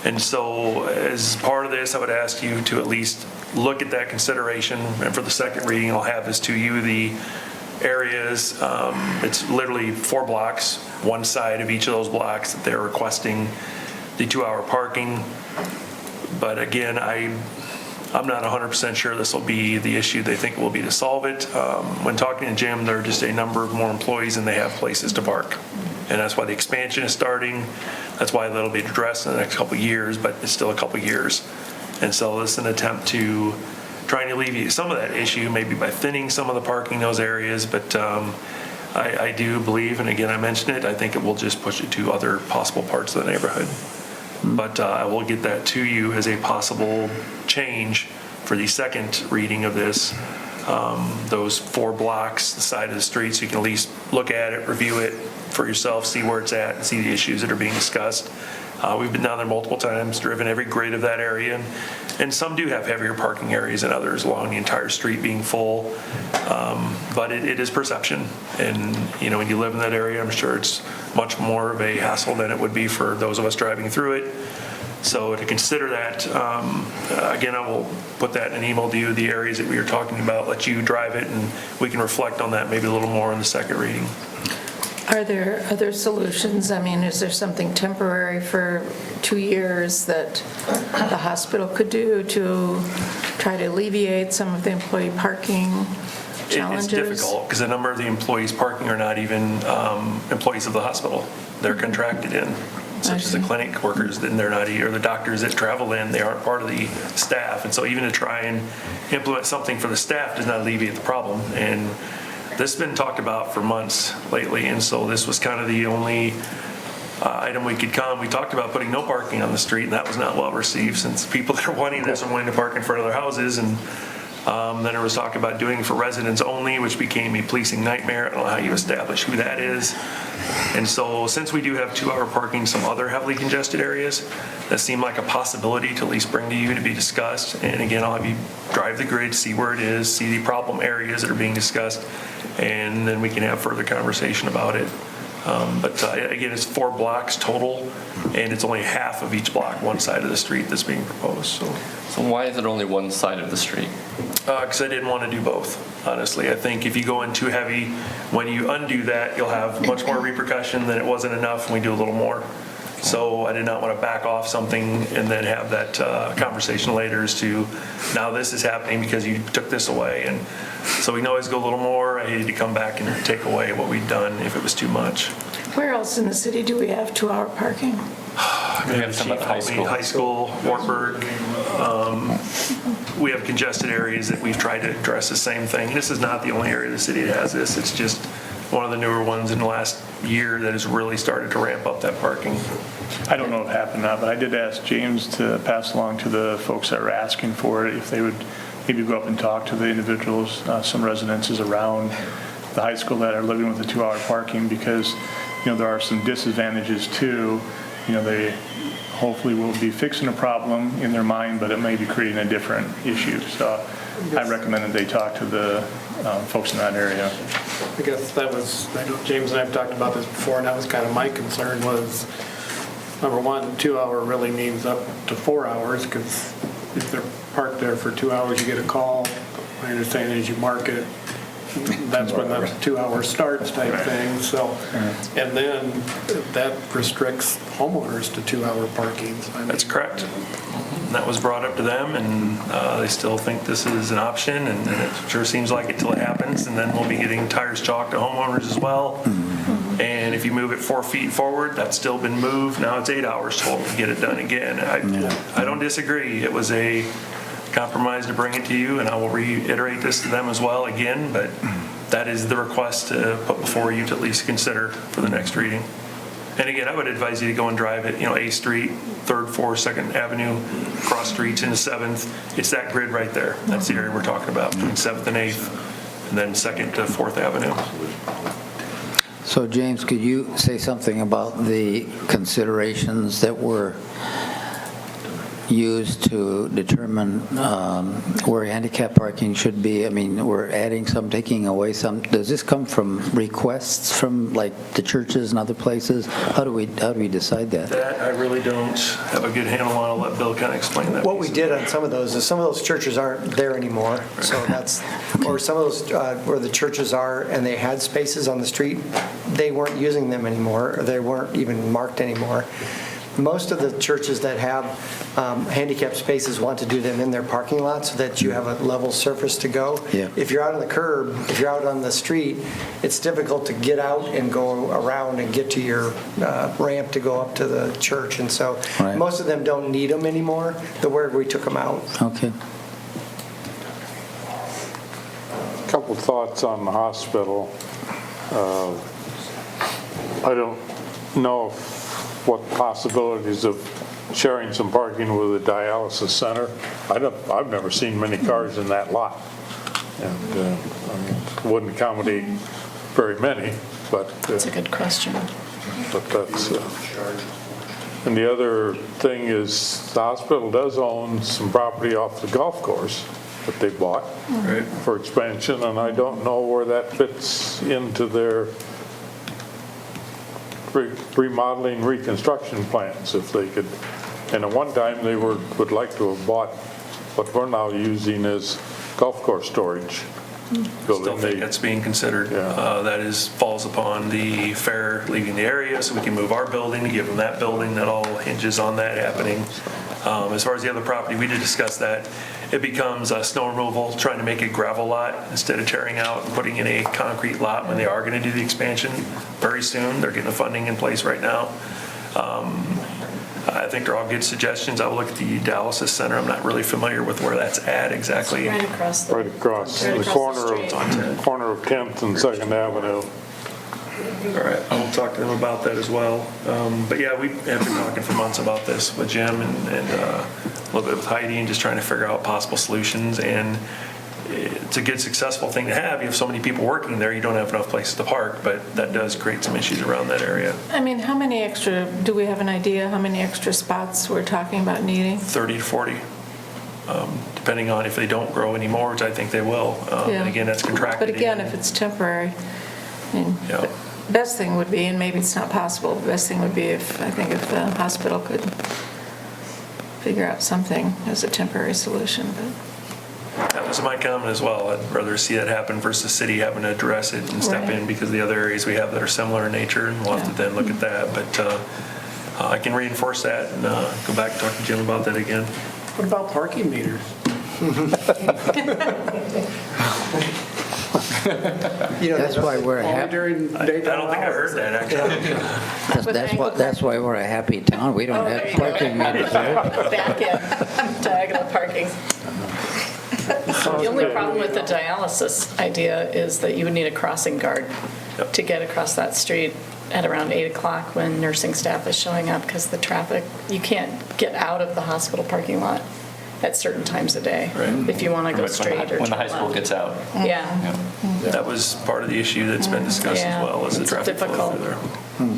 And so as part of this, I would ask you to at least look at that consideration. And for the second reading, I'll have this to you, the areas. It's literally 4 blocks, one side of each of those blocks that they're requesting the 2-hour parking. But again, I'm not 100% sure this will be the issue they think will be to solve it. When talking to Jim, there are just a number of more employees and they have places to park. And that's why the expansion is starting. That's why that'll be addressed in the next couple of years, but it's still a couple of years. And so this is an attempt to try and alleviate some of that issue, maybe by thinning some of the parking in those areas. But I do believe, and again, I mentioned it, I think it will just push it to other possible parts of the neighborhood. But I will get that to you as a possible change for the second reading of this. Those 4 blocks, the side of the street, so you can at least look at it, review it for yourself, see where it's at, and see the issues that are being discussed. We've been down there multiple times, driven every grade of that area, and some do have heavier parking areas than others along the entire street being full. But it is perception, and when you live in that area, I'm sure it's much more of a hassle than it would be for those of us driving through it. So to consider that, again, I will put that in an email to you, the areas that we were talking about, let you drive it, and we can reflect on that maybe a little more in the second reading. Are there other solutions? I mean, is there something temporary for 2 years that the hospital could do to try to alleviate some of the employee parking challenges? It's difficult because a number of the employees parking are not even employees of the hospital. They're contracted in, such as the clinic workers, and they're not, or the doctors that travel in, they aren't part of the staff. And so even to try and implement something for the staff does not alleviate the problem. And this has been talked about for months lately, and so this was kind of the only item we could come. We talked about putting no parking on the street, and that was not well received since people that are wanting this are wanting to park in front of their houses. And then there was talk about doing it for residents only, which became a policing nightmare. I don't know how you establish who that is. And so since we do have 2-hour parking in some other heavily congested areas, that seemed like a possibility to at least bring to you to be discussed. And again, I'll have you drive the grid, see where it is, see the problem areas that are being discussed, and then we can have further conversation about it. But again, it's 4 blocks total, and it's only half of each block, one side of the street that's being proposed. So why is it only one side of the street? Because I didn't want to do both, honestly. I think if you go in too heavy, when you undo that, you'll have much more repercussion than it wasn't enough when we do a little more. So I did not want to back off something and then have that conversation later as to, now this is happening because you took this away. And so we can always go a little more. I hated to come back and take away what we'd done if it was too much. Where else in the city do we have 2-hour parking? We have some at high school, Wartburg. We have congested areas that we've tried to address the same thing. This is not the only area of the city that has this. It's just one of the newer ones in the last year that has really started to ramp up that parking. I don't know if it happened or not, but I did ask James to pass along to the folks that are asking for it if they would maybe go up and talk to the individuals, some residences around the high school that are living with the 2-hour parking, because there are some disadvantages too. They hopefully will be fixing a problem in their mind, but it may be creating a different issue. So I recommend that they talk to the folks in that area. I guess that was, I know James and I have talked about this before, and that was kind of my concern was, number one, 2-hour really means up to 4 hours, because if they're parked there for 2 hours, you get a call. My understanding is you mark it. That's when the 2-hour starts type thing. So, and then that restricts homeowners to 2-hour parking. That's correct. that was brought up to them, and they still think this is an option, and it sure seems like it till it happens, and then we'll be getting tires chalked to homeowners as well. And if you move it 4 feet forward, that's still been moved. Now it's 8 hours total to get it done again. I don't disagree. It was a compromise to bring it to you, and I will reiterate this to them as well again, but that is the request to put before you to at least consider for the next reading. And again, I would advise you to go and drive it, A Street, 3rd, 4th, 2nd Avenue, cross streets into 7th. It's that grid right there. That's the area we're talking about, between 7th and 8th, and then 2nd to 4th Avenue. So James, could you say something about the considerations that were used to determine where handicap parking should be? I mean, we're adding some, taking away some. Does this come from requests from like the churches and other places? How do we decide that? That I really don't have a good handle on. I'll let Bill kind of explain that. What we did on some of those is some of those churches aren't there anymore. So that's, or some of those where the churches are and they had spaces on the street, they weren't using them anymore, or they weren't even marked anymore. Most of the churches that have handicap spaces want to do them in their parking lot so that you have a level surface to go. Yeah. If you're out on the curb, if you're out on the street, it's difficult to get out and go around and get to your ramp to go up to the church. And so most of them don't need them anymore, where we took them out. Okay. Couple thoughts on the hospital. I don't know what possibilities of sharing some parking with a dialysis center. I've never seen many cars in that lot, and wouldn't accommodate very many. But That's a good question. But that's. And the other thing is, the hospital does own some property off the golf course that they bought for expansion, and I don't know where that fits into their remodeling, reconstruction plans. If they could, and at one time they would like to have bought what we're now using as golf course storage. Still think that's being considered. That falls upon the fair leaving the area, so we can move our building to give them that building. That all hinges on that happening. As far as the other property, we did discuss that. It becomes snow removal, trying to make a gravel lot instead of tearing out and putting in a concrete lot when they are going to do the expansion very soon. They're getting the funding in place right now. I think they're all good suggestions. I will look at the dialysis center. I'm not really familiar with where that's at exactly. Right across the corner of 10th and 2nd Avenue. All right, I'll talk to them about that as well. But yeah, we have been talking for months about this with Jim and a little bit with Heidi, and just trying to figure out possible solutions. And it's a good, successful thing to have. You have so many people working there, you don't have enough places to park, but that does create some issues around that area. I mean, how many extra, do we have an idea how many extra spots we're talking about needing? 30 to 40, depending on if they don't grow anymore, which I think they will. And again, that's contracted. But again, if it's temporary, I mean, the best thing would be, and maybe it's not possible, the best thing would be if the hospital could figure out something as a temporary solution. But that was my comment as well. I'd rather see that happen versus the city having to address it and step in, because the other areas we have that are similar in nature, and we'll have to then look at that. But I can reinforce that and go back and talk to Jim about that again. What about parking meters? That's why we're happy. I don't think I heard that, actually. That's why we're a happy town. We don't have parking meters there. Back in, diagonal parking. The only problem with the dialysis idea is that you would need a crossing guard to get across that street at around 8 o'clock when nursing staff is showing up, because the traffic, you can't get out of the hospital parking lot at certain times of day if you want to go straight or when the high school gets out. Yeah. That was part of the issue that's been discussed as well, is the traffic flow through there.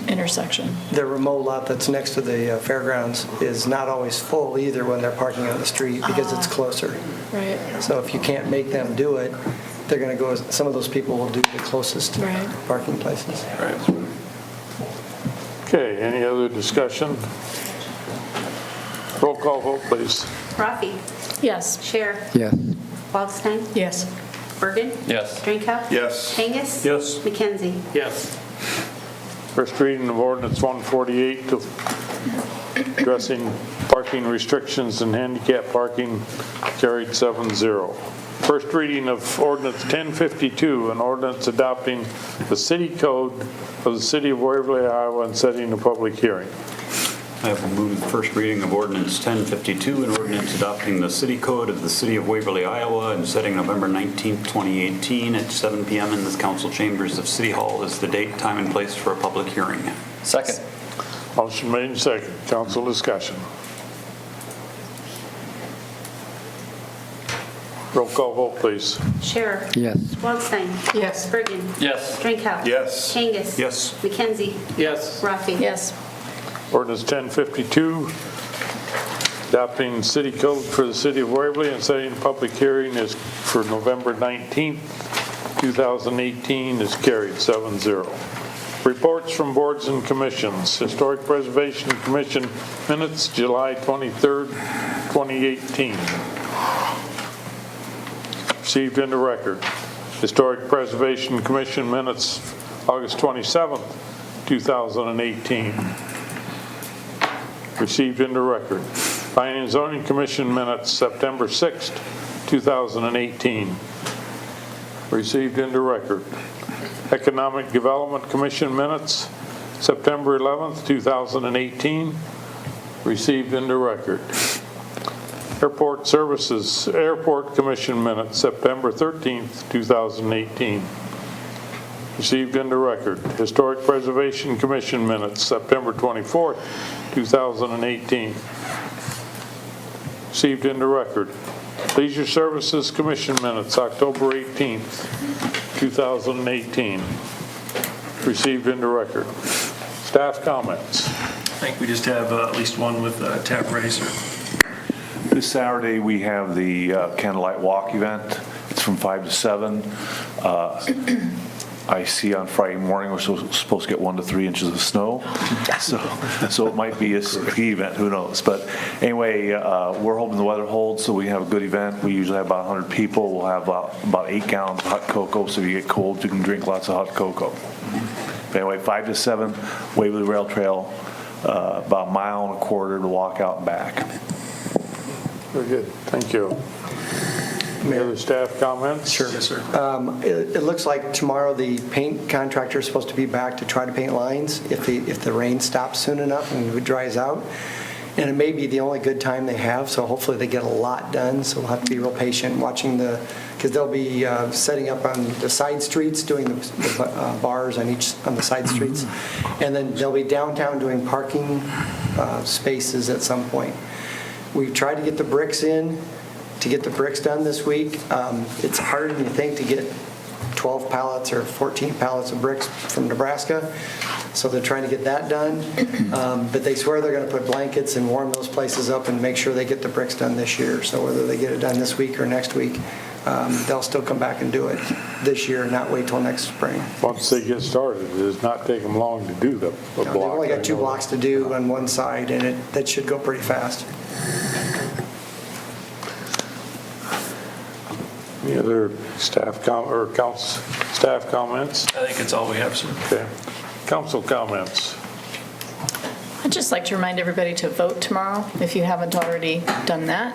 Intersection. The remote lot that's next to the fairgrounds is not always full either when they're parking on the street, because it's closer. Right. So if you can't make them do it, they're going to go, some of those people will do the closest parking places. Right. Okay, any other discussion? Roll call vote, please. Rafi? Yes. Scher? Yes. Waldstein? Yes. Bergen? Yes. Drinkow? Yes. Kangas? Yes. McKenzie? Yes. First reading of ordinance 148 to addressing Parking restrictions and handicap parking carried 7-0. First reading of ordinance 1052, an ordinance adopting the city code of the city of Waverly, Iowa, and setting a public hearing. I have moved the first reading of ordinance 1052, an ordinance adopting the city code of the city of Waverly, Iowa, and setting November 19th, 2018 at 7 p.m. in the council chambers of City Hall as the date, time, and place for a public hearing. Second. Motion made and second. Council discussion. Roll call vote, please. Scherer. Yes. Waldstein. Yes. Bergen. Yes. Drinkow. Yes. Kangas. Yes. McKenzie. Yes. Rafi. Yes. Ordinance 1052, adopting city code for the city of Waverly and setting a public hearing is for November 19th, 2018 is carried 7-0. Reports from boards and commissions. Historic Preservation Commission minutes, July 23rd, 2018. Received into record. Historic Preservation Commission minutes, August 27th, 2018. Received into record. Planning and Zoning Commission minutes, September 6th, 2018. Received into record. Economic Development Commission minutes, September 11th, 2018. Received into record. Airport Services, Airport Commission minutes, September 13th, 2018. Received into record. Historic Preservation Commission minutes, September 24th, 2018. Received into record. Leisure Services Commission minutes, October 18th, 2018. Received into record. Staff comments. I think we just have at least one with tab raiser. This Saturday, we have the Candlelight Walk event. It's from 5 to 7. I see on Friday morning we're supposed to get 1 to 3 inches of snow, so it might be a ski event, who knows. But anyway, we're hoping the weather holds, so we have a good event. We usually have about 100 people. We'll have about 8 gallons of hot cocoa, so if you get cold, you can drink lots of hot cocoa. But anyway, 5 to 7, Waverly Rail Trail, about 1.25 miles to walk out and back. Very good. Thank you. Any other staff comments? Sure. Yes, sir. It looks like tomorrow the paint contractor is supposed to be back to try to paint lines if the rain stops soon enough and it dries out. And it may be the only good time they have, so hopefully they get a lot done. So we'll have to be real patient watching because they'll be setting up on the side streets, doing the bars on the side streets. And then they'll be downtown doing parking spaces at some point. We've tried to get the bricks in, to get the bricks done this week. It's harder than you think to get 12 pallets or 14 pallets of bricks from Nebraska, so they're trying to get that done. But they swear they're going to put blankets and warm those places up and make sure they get the bricks done this year. So whether they get it done this week or next week, they'll still come back and do it this year and not wait till next spring. Once they get started, it does not take them long to do the block. They've only got 2 blocks to do on one side, and that should go pretty fast. Any other staff staff comments? I think it's all we have, sir. Okay. Council comments. I'd just like to remind everybody to vote tomorrow if you haven't already done that.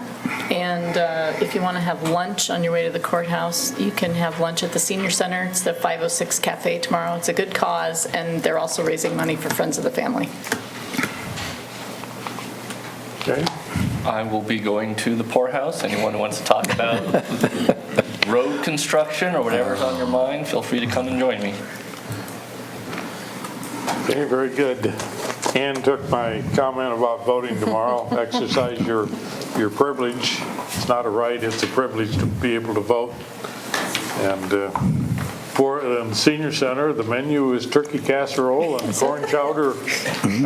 And if you want to have lunch on your way to the courthouse, you can have lunch at the Senior Center. It's the 506 Cafe tomorrow. It's a good cause, and they're also raising money for Friends of the Family. Okay. I will be going to the poorhouse. Anyone who wants to talk about road construction or whatever's on your mind, feel free to come and join me. Okay, very good. Ann took my comment about voting tomorrow. Exercise your privilege. It's not a right, it's a privilege to be able to vote. And for the Senior Center, the menu is turkey casserole and corn chowder,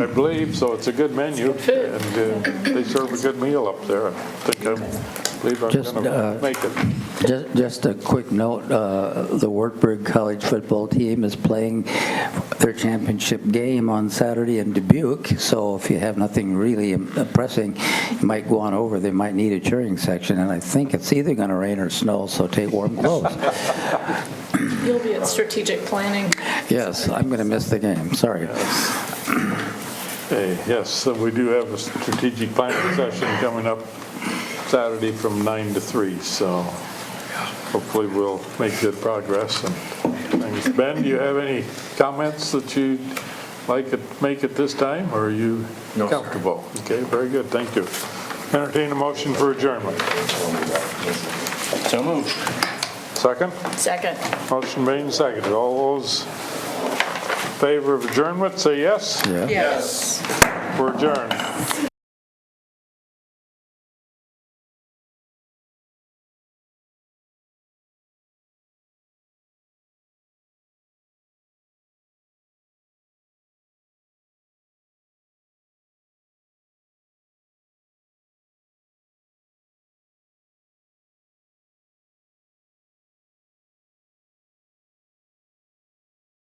I believe, so it's a good menu. And they serve a good meal up there. I believe I'm going to make it. Just a quick note, the Wartburg College football team is playing their championship game on Saturday in Dubuque, so if you have nothing really pressing, you might go on over. They might need a cheering section, and I think it's either going to rain or snow, so take warm clothes. You'll be at strategic planning. Yes, I'm going to miss the game. Sorry. Okay, yes, so we do have a strategic planning session coming up Saturday from 9 to 3, so hopefully we'll make good progress. And things. Ben, do you have any comments that you'd like to make at this time, or are you comfortable? Okay, very good, thank you. Entertain a motion for adjournment. So moved. Second? Second. Motion made and seconded. All those in favor of adjournment, say yes. Yeah. Yes. We're adjourned.